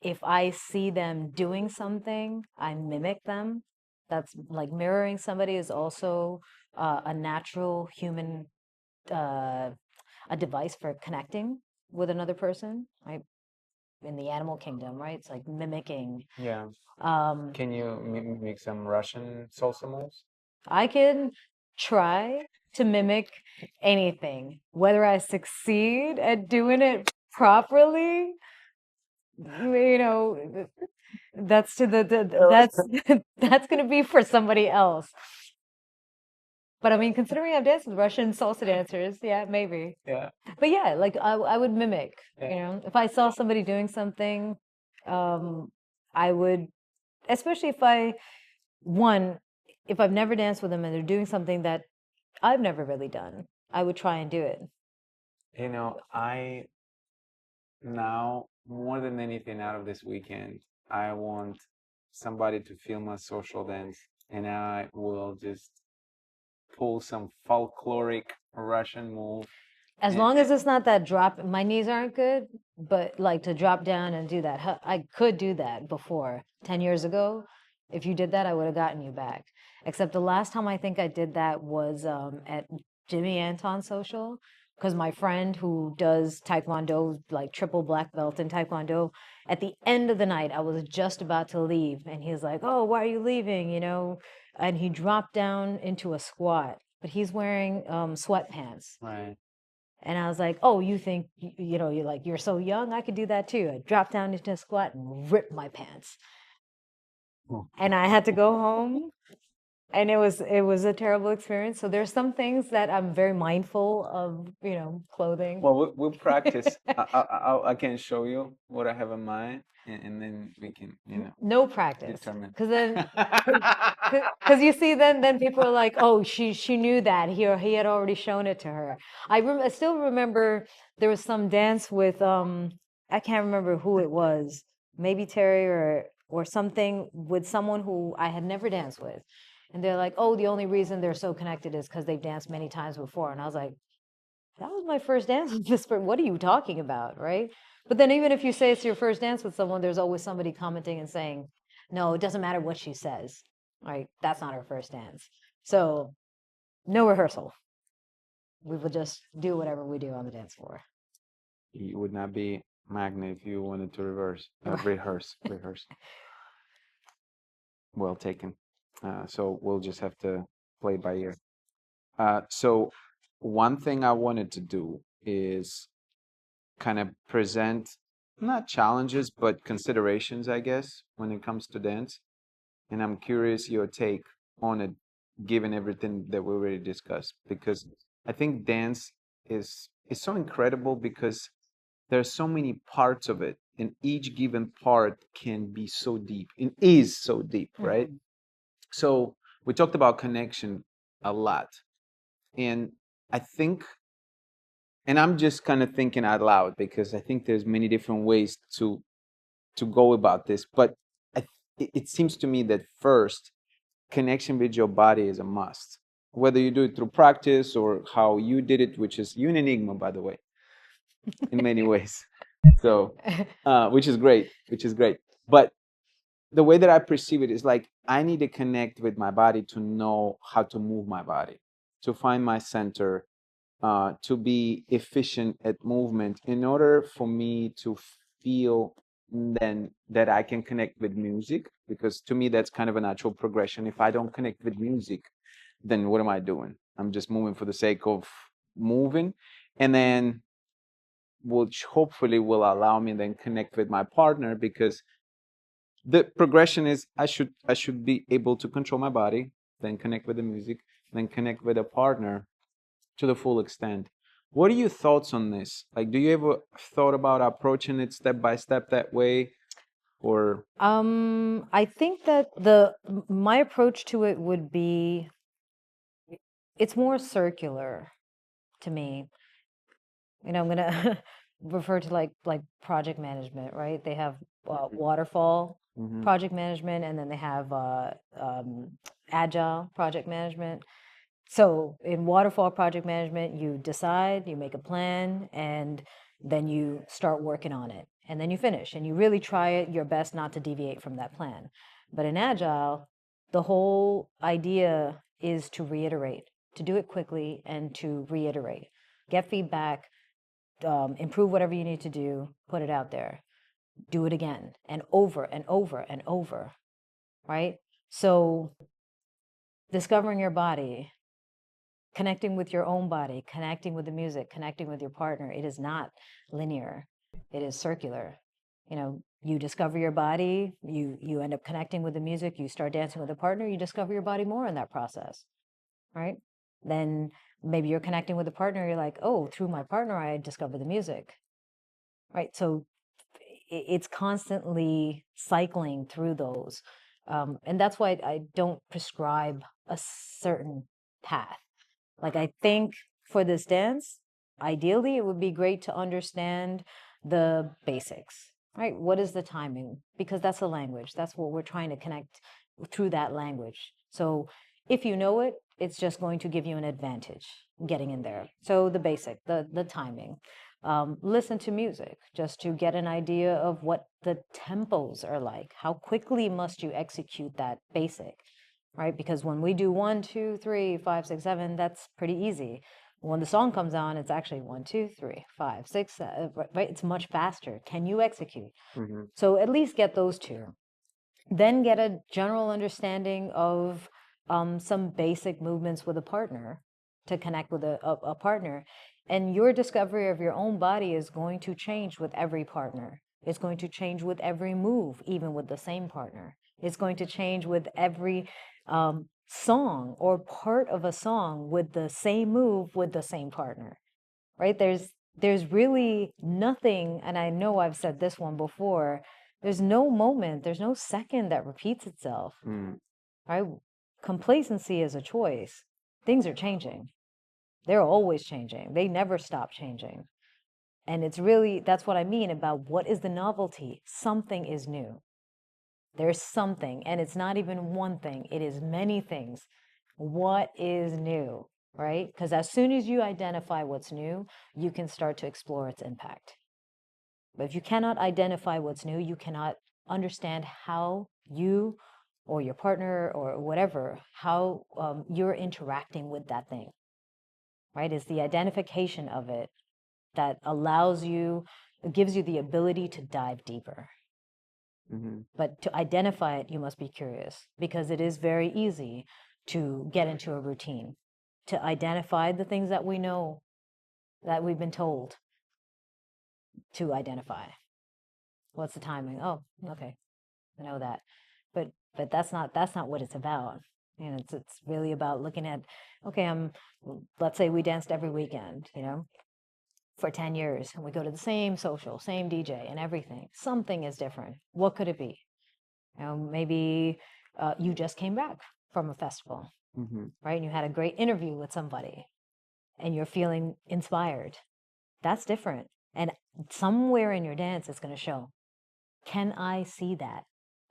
If I see them doing something, I mimic them. That's like mirroring somebody is also a natural human uh, a device for connecting with another person, right? In the animal kingdom, right? It's like mimicking. Yeah. Um, Can you make some Russian salsa moves? I can try to mimic anything, whether I succeed at doing it properly, you know, that's to that's that's gonna be for somebody else. But I mean, considering I've danced with Russian salsa dancers, yeah, maybe. Yeah, But yeah, like I would mimic, yeah. you know, if I saw somebody doing something, I would, especially if one, if I've never danced with them and they're doing something that I've never really done, I would try and do it. You know, I now more than anything out of this weekend, I want somebody to film a social dance, and I will just pull some folkloric Russian move. As And, long as it's not that drop, my knees aren't good, but like to drop down and do that. I could do that before 10 years ago. If you did that, I would have gotten you back. Except the last time I think I did that was at Jimmy Anton Social, because my friend who does Taekwondo, like triple black belt in Taekwondo, at the end of the night, I was just about to leave, and he was like, "Oh, why are you leaving?" You know, and he dropped down into a squat, but he's wearing sweatpants. right. And I was like, "Oh, you think you're like you're so young? I could do that too." I dropped down into a squat and ripped my pants, Oh. and I had to go home. And it was a terrible experience. So there's some things that I'm very mindful of, clothing. Well, we'll practice. I can show you what I have in mind, and then we can, No practice, determine. because then, because you see, then people are like, "Oh, she knew that he had already shown it to her." I still remember there was some dance with I can't remember who it was, maybe Terry or something with someone who I had never danced with, and they're like, "Oh, the only reason they're so connected is because they've danced many times before," and I was like, that was my first dance with this person. What are you talking about, right? But then even if you say it's your first dance with someone, there's always somebody commenting and saying, no, it doesn't matter what she says, right? That's not her first dance. So no rehearsal. We will just do whatever we do on the dance floor. You would not be Magna if you wanted to rehearse. Well taken. So we'll just have to play by ear. So one thing I wanted to do is kind of present not challenges, but considerations, I guess, when it comes to dance. And I'm curious your take on it. given everything that we already discussed, because I think dance is so incredible because there's so many parts of it, and each given part can be so deep and is so deep, right? So we talked about connection a lot, and I think, and I'm just kind of thinking out loud because I think there's many different ways to go about this, but it seems to me that first, connection with your body is a must. Whether you do it through practice or how you did it, which is you an enigma, by the way, in many ways. So, which is great, which is great. But the way that I perceive it is like I need to connect with my body to know how to move my body, to find my center, to be efficient at movement in order for me to feel then that I can connect with music, because to me that's kind of a natural progression. If I don't connect with music, then what am I doing? I'm just moving for the sake of moving, and then which hopefully will allow me then connect with my partner, because the progression is I should be able to control my body, then connect with the music, then connect with a partner to the full extent. What are your thoughts on this? Like, do you ever thought about approaching it step by step that way, or? I think that my approach to it would be, it's more circular to me. I'm gonna refer to like project management, right? They have waterfall Mhm. project management, and then they have agile project management. So in waterfall project management, you decide, you make a plan, and then you start working on it, and then you finish, and you really try your best not to deviate from that plan. But in agile, the whole idea is to reiterate, to do it quickly and to reiterate, get feedback, improve whatever you need to do, put it out there, do it again and over and over and over, right? So discovering your body, connecting with your own body, connecting with the music, connecting with your partner, it is not linear. It is circular. You discover your body, you end up connecting with the music, you start dancing with a partner, you discover your body more in that process, right? Then maybe you're connecting with a partner, you're like, oh, through my partner, I discovered the music, right? So it's constantly cycling through those. And that's why I don't prescribe a certain path. Like, I think for this dance, ideally, it would be great to understand the basics, right? What is the timing? Because that's a language. That's what we're trying to connect through that language. So if you know it, it's just going to give you an advantage getting in there. So the basic, the timing. Listen to music just to get an idea of what the tempos are like. How quickly must you execute that basic, right? Because when we do 1, 2, 3, 5, 6, 7, that's pretty easy. When the song comes on, it's actually 1, 2, 3, 5, 6, 7, right? It's much faster. Can you execute? Mm-hmm. So at least get those two. Then get a general understanding of some basic movements with a partner, to connect with a partner. And your discovery of your own body is going to change with every partner. It's going to change with every move, even with the same partner. It's going to change with every song or part of a song with the same move with the same partner, right? There's really nothing, and I know I've said this one before, there's no moment, there's no second that repeats itself, right? Complacency is a choice. Things are changing. They're always changing. They never stop changing. And it's really, that's what I mean about what is the novelty. Something is new. There's something, and it's not even one thing, it is many things. What is new, right? Because as soon as you identify what's new, you can start to explore its impact. But if you cannot identify what's new, you cannot understand how you or your partner or whatever, how you're interacting with that thing, right? It's the identification of it that allows you, it gives you the ability to dive deeper. Mm-hmm. But to identify it, you must be curious, because it is very easy to get into a routine, to identify the things that we know, that we've been told to identify. What's the timing? Oh, okay, I know that. But that's not what it's about. And it's really about looking at, okay, let's say we danced every weekend, for 10 years, and we go to the same social, same DJ and everything. Something is different. What could it be? Maybe you just came back from a festival, right? And you had a great interview with somebody and you're feeling inspired. That's different. And somewhere in your dance, it's going to show. Can I see that?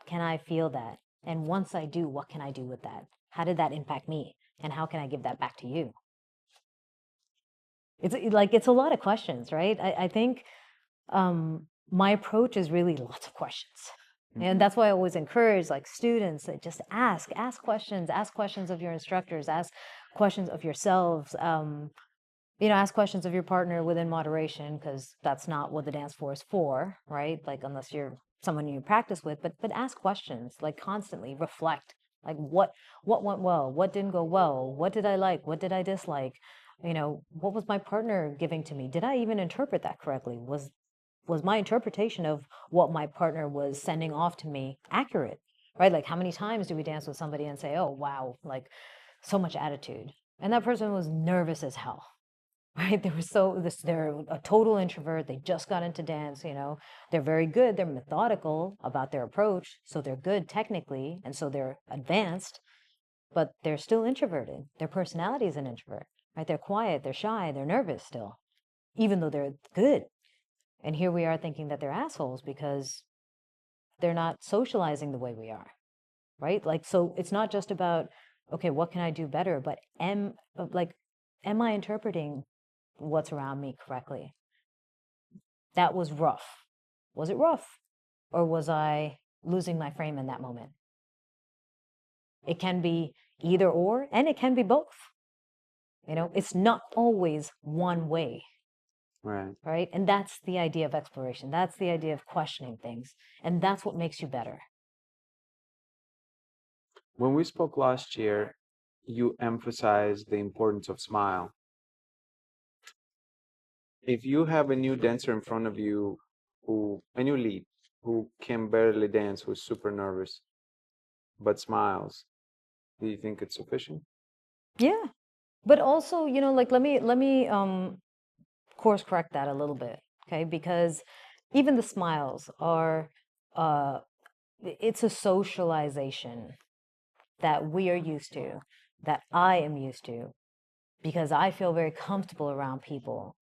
Can I feel that? And once I do, what can I do with that? How did that impact me? And how can I give that back to you? It's a lot of questions, right? I think my approach is really lots of questions. And that's why I always encourage like students that just ask questions of your instructors, ask questions of yourselves, ask questions of your partner within moderation, because that's not what the dance floor is for, right? Like unless you're someone you practice with, but ask questions, like constantly reflect, like what went well, what didn't go well, what did I like, what did I dislike, what was my partner giving to me? Did I even interpret that correctly? Was my interpretation of what my partner was sending off to me accurate, right? Like how many times do we dance with somebody and say, oh wow, like so much attitude, and that person was nervous as hell, right? They're a total introvert. They just got into dance, they're very good. They're methodical about their approach. So they're good technically. And so they're advanced, but they're still introverted. Their personality is an introvert, right? They're quiet, they're shy, they're nervous still, even though they're good. And here we are thinking that they're assholes because they're not socializing the way we are, right? Like, so it's not just about, okay, what can I do better? But am I interpreting what's around me correctly? That was rough. Was it rough? Or was I losing my frame in that moment? It can be either or, and it can be both. It's not always one way. Right? And that's the idea of exploration. That's the idea of questioning things. And that's what makes you better. When we spoke last year, you emphasized the importance of smile. If you have a new dancer in front of you a new lead who can barely dance, who's super nervous, but smiles, do you think it's sufficient? Yeah. But also, like let me course correct that a little bit, okay? Because even the smiles are it's a socialization that we are used to, that I am used to, because I feel very comfortable around people.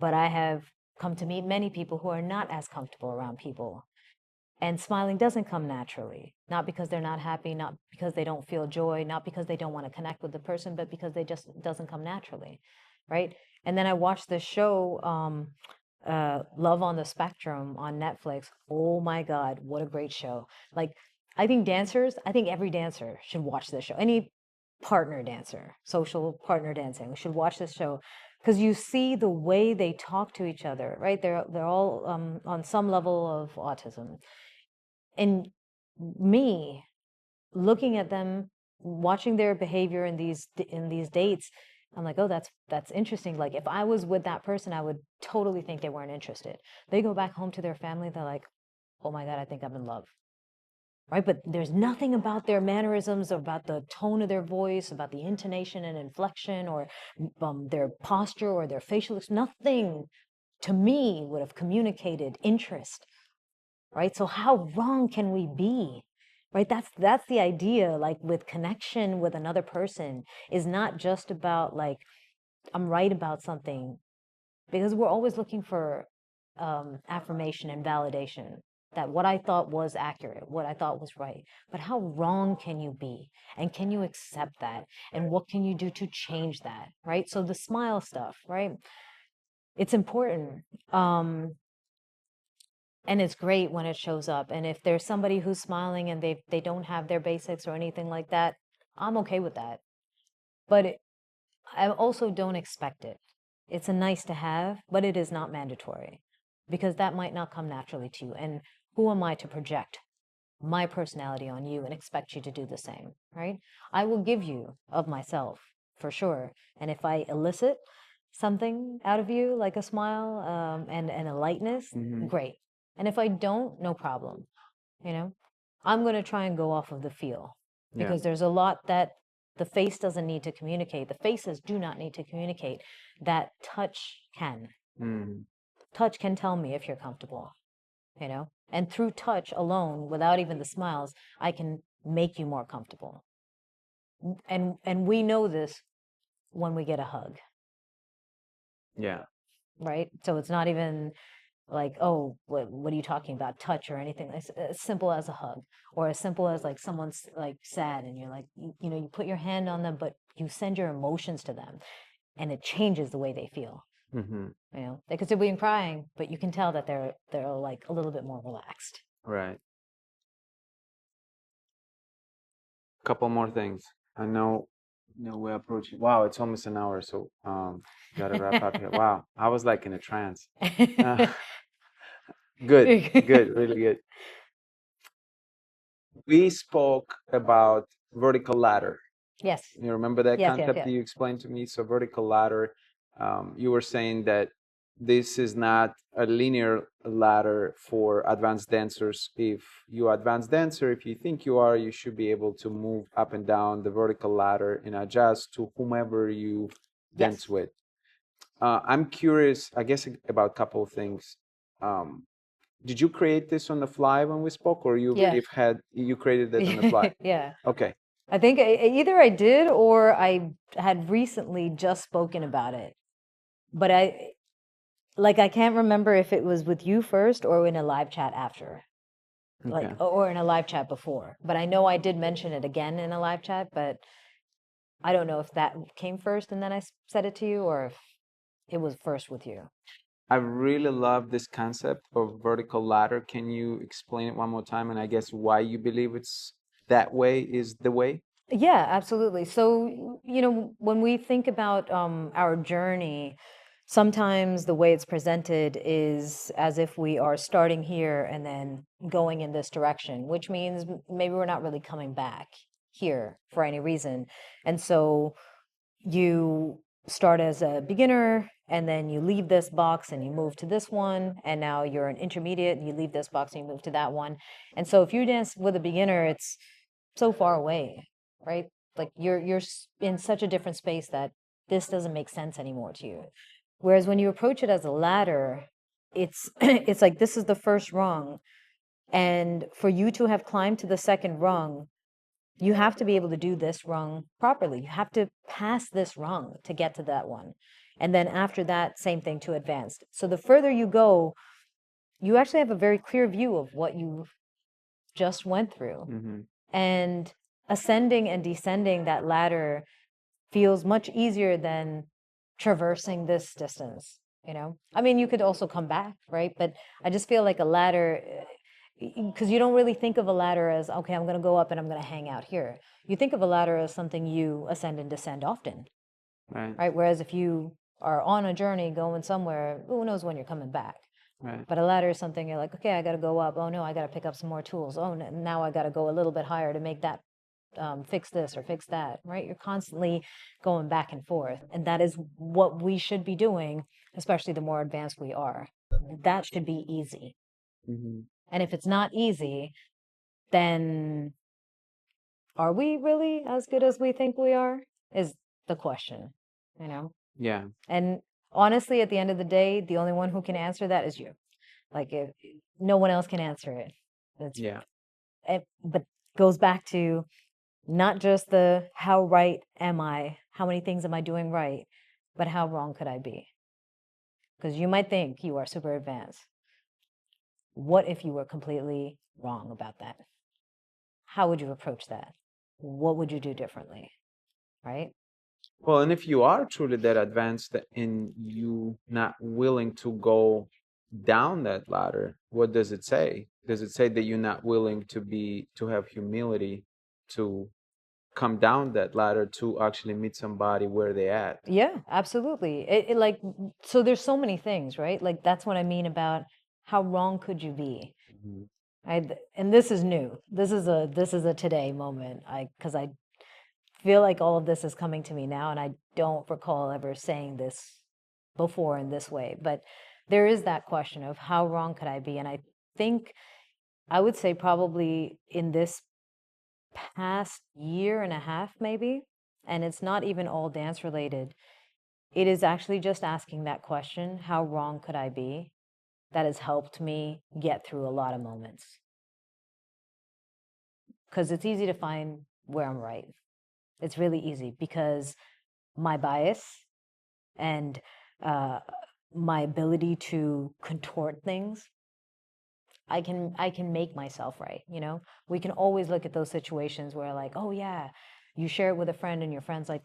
But I have come to meet many people who are not as comfortable around people. And smiling doesn't come naturally, not because they're not happy, not because they don't feel joy, not because they don't want to connect with the person, but because they just doesn't come naturally, right? And then I watched this show, Love on the Spectrum on Netflix. Oh my God, what a great show. Like, I think every dancer should watch this show. Any partner dancer, social partner dancing, should watch this show because you see the way they talk to each other, right? They're all on some level of autism. And me looking at them, watching their behavior in these dates, I'm like, oh, that's interesting. Like if I was with that person, I would totally think they weren't interested. They go back home to their family, they're like, oh my God, I think I'm in love. Right? But there's nothing about their mannerisms, about the tone of their voice, about the intonation and inflection, or their posture or their facial expression. Nothing to me would have communicated interest. Right? So how wrong can we be? Right? That's the idea. Like with connection with another person is not just about like I'm right about something, because we're always looking for affirmation and validation that what I thought was accurate, what I thought was right. But how wrong can you be? And can you accept that? And what can you do to change that? Right? So the smile stuff, right? It's important. And it's great when it shows up. And if there's somebody who's smiling and they don't have their basics or anything like that, I'm okay with that. But I also don't expect it. It's a nice to have, but it is not mandatory, because that might not come naturally to you. And who am I to project my personality on you and expect you to do the same, right? I will give you of myself for sure. And if I elicit something out of you, like a smile and a lightness, great. And if I don't, no problem. I'm going to try and go off of the feel, because there's a lot that The face doesn't need to communicate. The faces do not need to communicate. That touch can. Mm. Touch can tell me if you're comfortable, you know? And through touch alone, without even the smiles, I can make you more comfortable. And we know this when we get a hug, Yeah. right? So it's not even like, oh, what are you talking about? Touch or anything. It's as simple as a hug, or as simple as like someone's like sad and you're like, you know, you put your hand on them, but you send your emotions to them and it changes the way they feel. Mm-hmm. You know, they could still be crying, but you can tell that they're like a little bit more relaxed. Right. Couple more things. I know, we're approaching. Wow, it's almost an hour, so gotta wrap up here. Wow, I was like in a trance. Good, good, really good. We spoke about vertical ladder. Yes. You remember that Yes, yes, concept yes. that you explained to me? So vertical ladder, you were saying that this is not a linear ladder for advanced dancers. If you're advanced dancer, if you think you are, you should be able to move up and down the vertical ladder and adjust to whomever you dance Yes. with. I'm curious, I guess, about a couple of things. Did you create this on the fly when we spoke, or you Yeah. really you created it on the fly? Yeah. Okay. I think either I did or I had recently just spoken about it. But I can't remember if it was with you first or in a live chat after. Okay. Or in a live chat before. But I know I did mention it again in a live chat, but I don't know if that came first and then I said it to you or if it was first with you. I really love this concept of vertical ladder. Can you explain it one more time? And I guess why you believe it's that way is the way? Yeah, absolutely. So, you know, when we think about our journey, sometimes the way it's presented is as if we are starting here and then going in this direction, which means maybe we're not really coming back here for any reason. And so you start as a beginner and then you leave this box and you move to this one, and now you're an intermediate and you leave this box and you move to that one. And so if you dance with a beginner, it's so far away, right? Like you're in such a different space that this doesn't make sense anymore to you. Whereas when you approach it as a ladder, it's it's like this is the first rung, and for you to have climbed to the second rung, you have to be able to do this rung properly. You have to pass this rung to get to that one. And then after that, same thing to advanced. So the further you go, you actually have a very clear view of what you just went through. Mm-hmm. And ascending and descending that ladder feels much easier than traversing this distance, you know? I mean, you could also come back, right? But I just feel like a ladder, because you don't really think of a ladder as, okay, I'm going to go up and I'm going to hang out here. You think of a ladder as something you ascend and descend often, Right. right? Whereas if you are on a journey going somewhere, who knows when you're coming back? Right. But a ladder is something you're like, okay, I got to go up. Oh no, I got to pick up some more tools. Oh, now I got to go a little bit higher to make that fix this or fix that, right? You're constantly going back and forth. And that is what we should be doing, especially the more advanced we are. That should be easy. Mm-hmm. And if it's not easy, then are we really as good as we think we are? Is the question, you know? Yeah. And honestly, at the end of the day, the only one who can answer that is you. Like, if no one else can answer it. Yeah. But goes back to not just the how right am I, how many things am I doing right, but how wrong could I be? Because you might think you are super advanced. What if you were completely wrong about that? How would you approach that? What would you do differently? Right? Well, and if you are truly that advanced and you not willing to go down that ladder, what does it say? Does it say that you're not willing to have humility to come down that ladder to actually meet somebody where they at? Yeah, absolutely. It like, so there's so many things, right? Like that's what I mean about how wrong could you be? Mhm. And this is new. This is a today moment. Because I feel like all of this is coming to me now, and I don't recall ever saying this before in this way. But there is that question of how wrong could I be? And I think I would say probably in this past year and a half, maybe, and it's not even all dance related. It is actually just asking that question, how wrong could I be? That has helped me get through a lot of moments. Because it's easy to find where I'm right. It's really easy because my bias and my ability to contort things, I can make myself right. We can always look at those situations where like, oh yeah, you share it with a friend and your friend's like,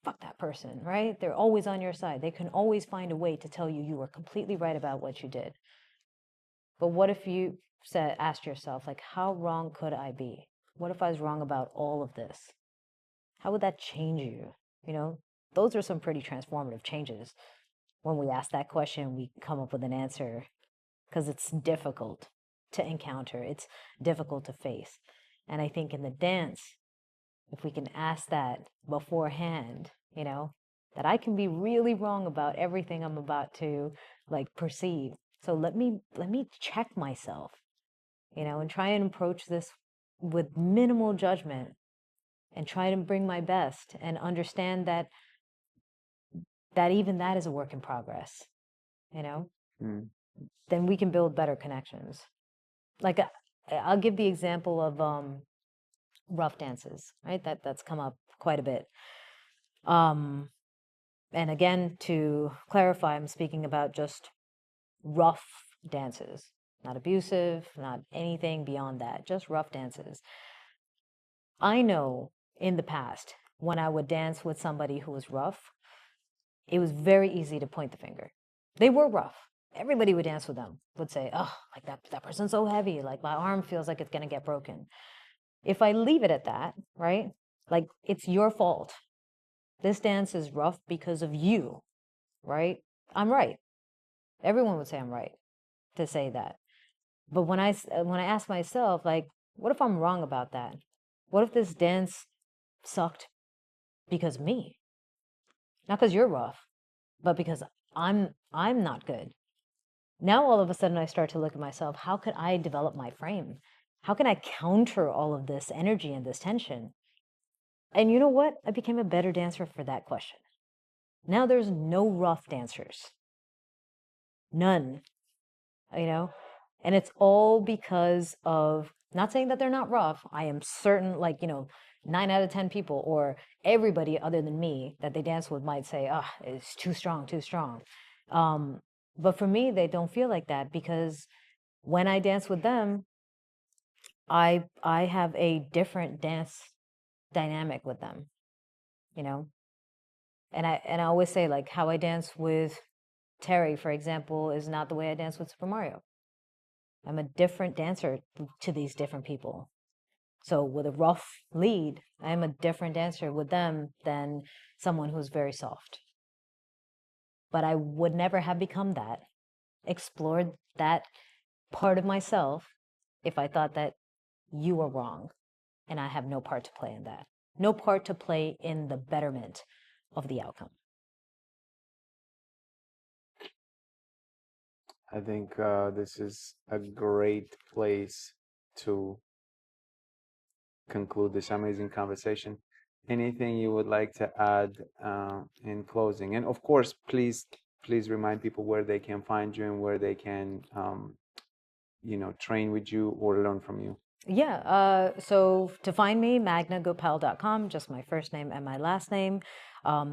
fuck that person, right? They're always on your side. They can always find a way to tell you were completely right about what you did. But what if you asked yourself, like, how wrong could I be? What if I was wrong about all of this? How would that change you? Those are some pretty transformative changes. When we ask that question, we come up with an answer because it's difficult to encounter. It's difficult to face. And I think in the dance, if we can ask that beforehand, that I can be really wrong about everything I'm about to perceive. So let me check myself, and try and approach this with minimal judgment and try to bring my best and understand that even that is a work in progress, then we can build better connections. Like I'll give the example of rough dances, right? That's come up quite a bit. And again, to clarify, I'm speaking about just rough dances, not abusive, not anything beyond that, just rough dances. I know in the past when I would dance with somebody who was rough, it was very easy to point the finger. They were rough. Everybody would dance with them, would say, oh, like that person's so heavy, like my arm feels like it's going to get broken. If I leave it at that, right? Like it's your fault. This dance is rough because of you, right? I'm right. Everyone would say I'm right to say that. But when I ask myself, like, what if I'm wrong about that? What if this dance sucked because of me? Not because you're rough, but because I'm not good. Now all of a sudden I start to look at myself, how could I develop my frame? How can I counter all of this energy and this tension? And you know what? I became a better dancer for that question. Now there's no rough dancers. None. And it's all because of, not saying that they're not rough. I am certain, 9 out of 10 people or everybody other than me that they dance with might say, it's too strong, too strong. But for me, they don't feel like that because when I dance with them, I have a different dance dynamic with them, And I always say, like, how I dance with Terry, for example, is not the way I dance with Super Mario. I'm a different dancer to these different people. So with a rough lead, I'm a different dancer with them than someone who's very soft. But I would never have become that, explored that part of myself, if I thought that you were wrong and I have no part to play in that. No part to play in the betterment of the outcome. I think this is a great place to conclude this amazing conversation. Anything you would like to add in closing? And of course, please remind people where they can find you and where they can, train with you or learn from you. Yeah. So to find me, magnagopal.com, just my first name and my last name.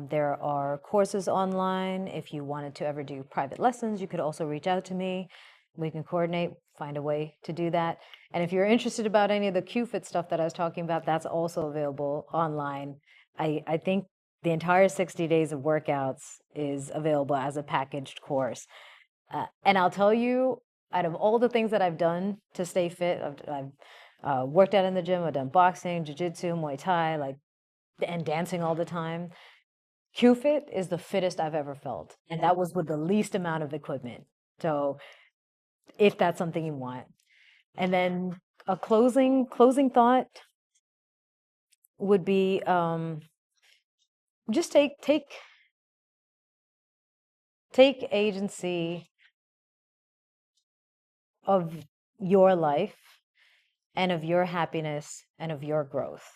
There are courses online. If you wanted to ever do private lessons, you could also reach out to me. We can coordinate, find a way to do that. And if you're interested about any of the QFit stuff that I was talking about, that's also available online. I think the entire 60 days of workouts is available as a packaged course. And I'll tell you, out of all the things that I've done to stay fit, I've worked out in the gym, I've done boxing, jiu-jitsu, Muay Thai, and dancing all the time. QFit is the fittest I've ever felt. And that was with the least amount of equipment. So if that's something you want. And then a closing thought would be just take agency of your life and of your happiness and of your growth.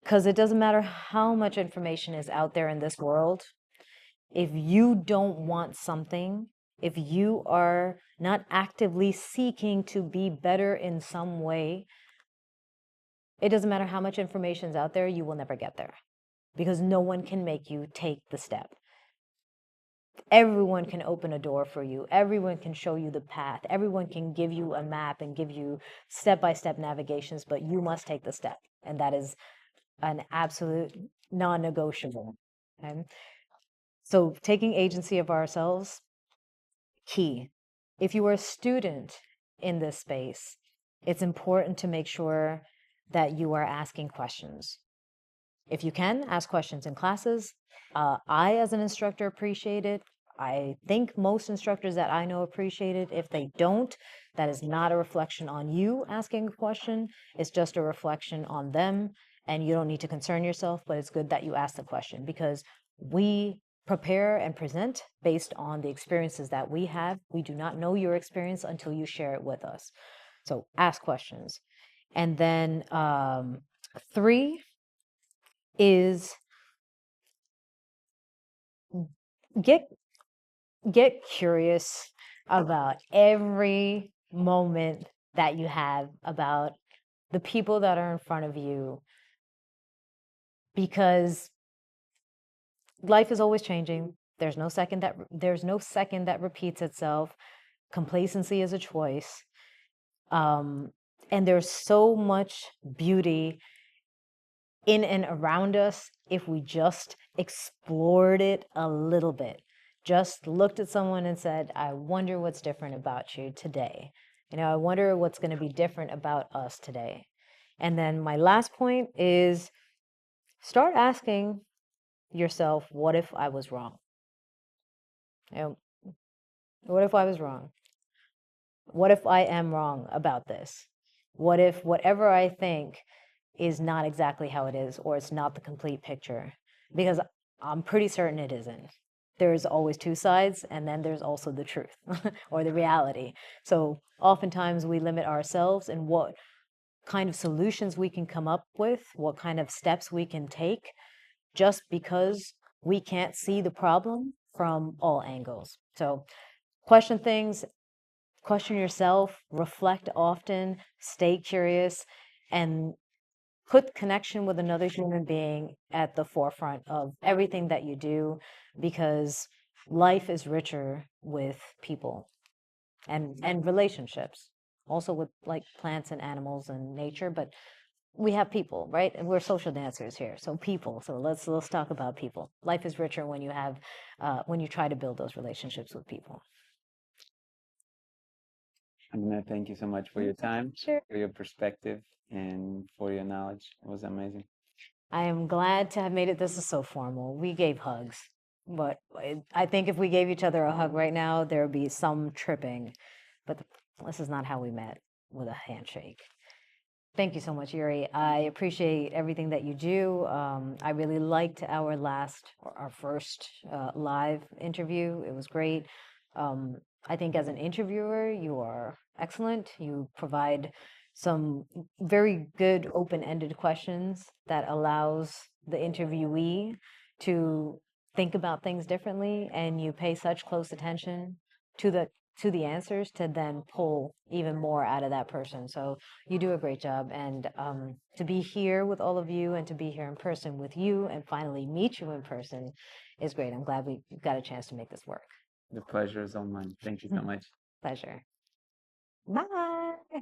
Because it doesn't matter how much information is out there in this world, if you don't want something, if you are not actively seeking to be better in some way, it doesn't matter how much information is out there, you will never get there because no one can make you take the step. Everyone can open a door for you. Everyone can show you the path. Everyone can give you a map and give you step-by-step navigations, but you must take the step. And that is an absolute non-negotiable. Okay? So taking agency of ourselves, key. If you are a student in this space, it's important to make sure that you are asking questions. If you can, ask questions in classes. I, as an instructor, appreciate it. I think most instructors that I know appreciate it. If they don't, that is not a reflection on you asking a question. It's just a reflection on them. And you don't need to concern yourself, but it's good that you ask the question because we prepare and present based on the experiences that we have. We do not know your experience until you share it with us. So ask questions. And then 3 is get curious about every moment that you have about the people that are in front of you because life is always changing. There's no second that repeats itself. Complacency is a choice. And there's so much beauty in and around us if we just explored it a little bit. Just looked at someone and said, I wonder what's different about you today. I wonder what's going to be different about us today. And then my last point is start asking yourself, what if I was wrong? What if I was wrong? What if I am wrong about this? What if whatever I think is not exactly how it is, or it's not the complete picture? Because I'm pretty certain it isn't. There's always 2 sides, and then there's also the truth or the reality. So oftentimes we limit ourselves in what kind of solutions we can come up with, what kind of steps we can take, just because we can't see the problem from all angles. So question things, question yourself, reflect often, stay curious, and put connection with another human being at the forefront of everything that you do, because life is richer with people and relationships, also with like plants and animals and nature, but we have people, right? And we're social dancers here, so people. So let's talk about people. Life is richer when you have when you try to build those relationships with people. Magna, thank you so much for your time, Sure. for your perspective, and for your knowledge. It was amazing. I am glad to have made it. This is so formal. We gave hugs, but I think if we gave each other a hug right now, there would be some tripping. But this is not how we met, with a handshake. Thank you so much, Yuri. I appreciate everything that you do. I really liked our first live interview. It was great. I think as an interviewer, you are excellent. You provide some very good open-ended questions that allows the interviewee to think about things differently, and you pay such close attention to the answers to then pull even more out of that person. So you do a great job. And to be here with all of you and to be here in person with you and finally meet you in person is great. I'm glad we got a chance to make this work. The pleasure is all mine. Thank you so much. Pleasure. Bye.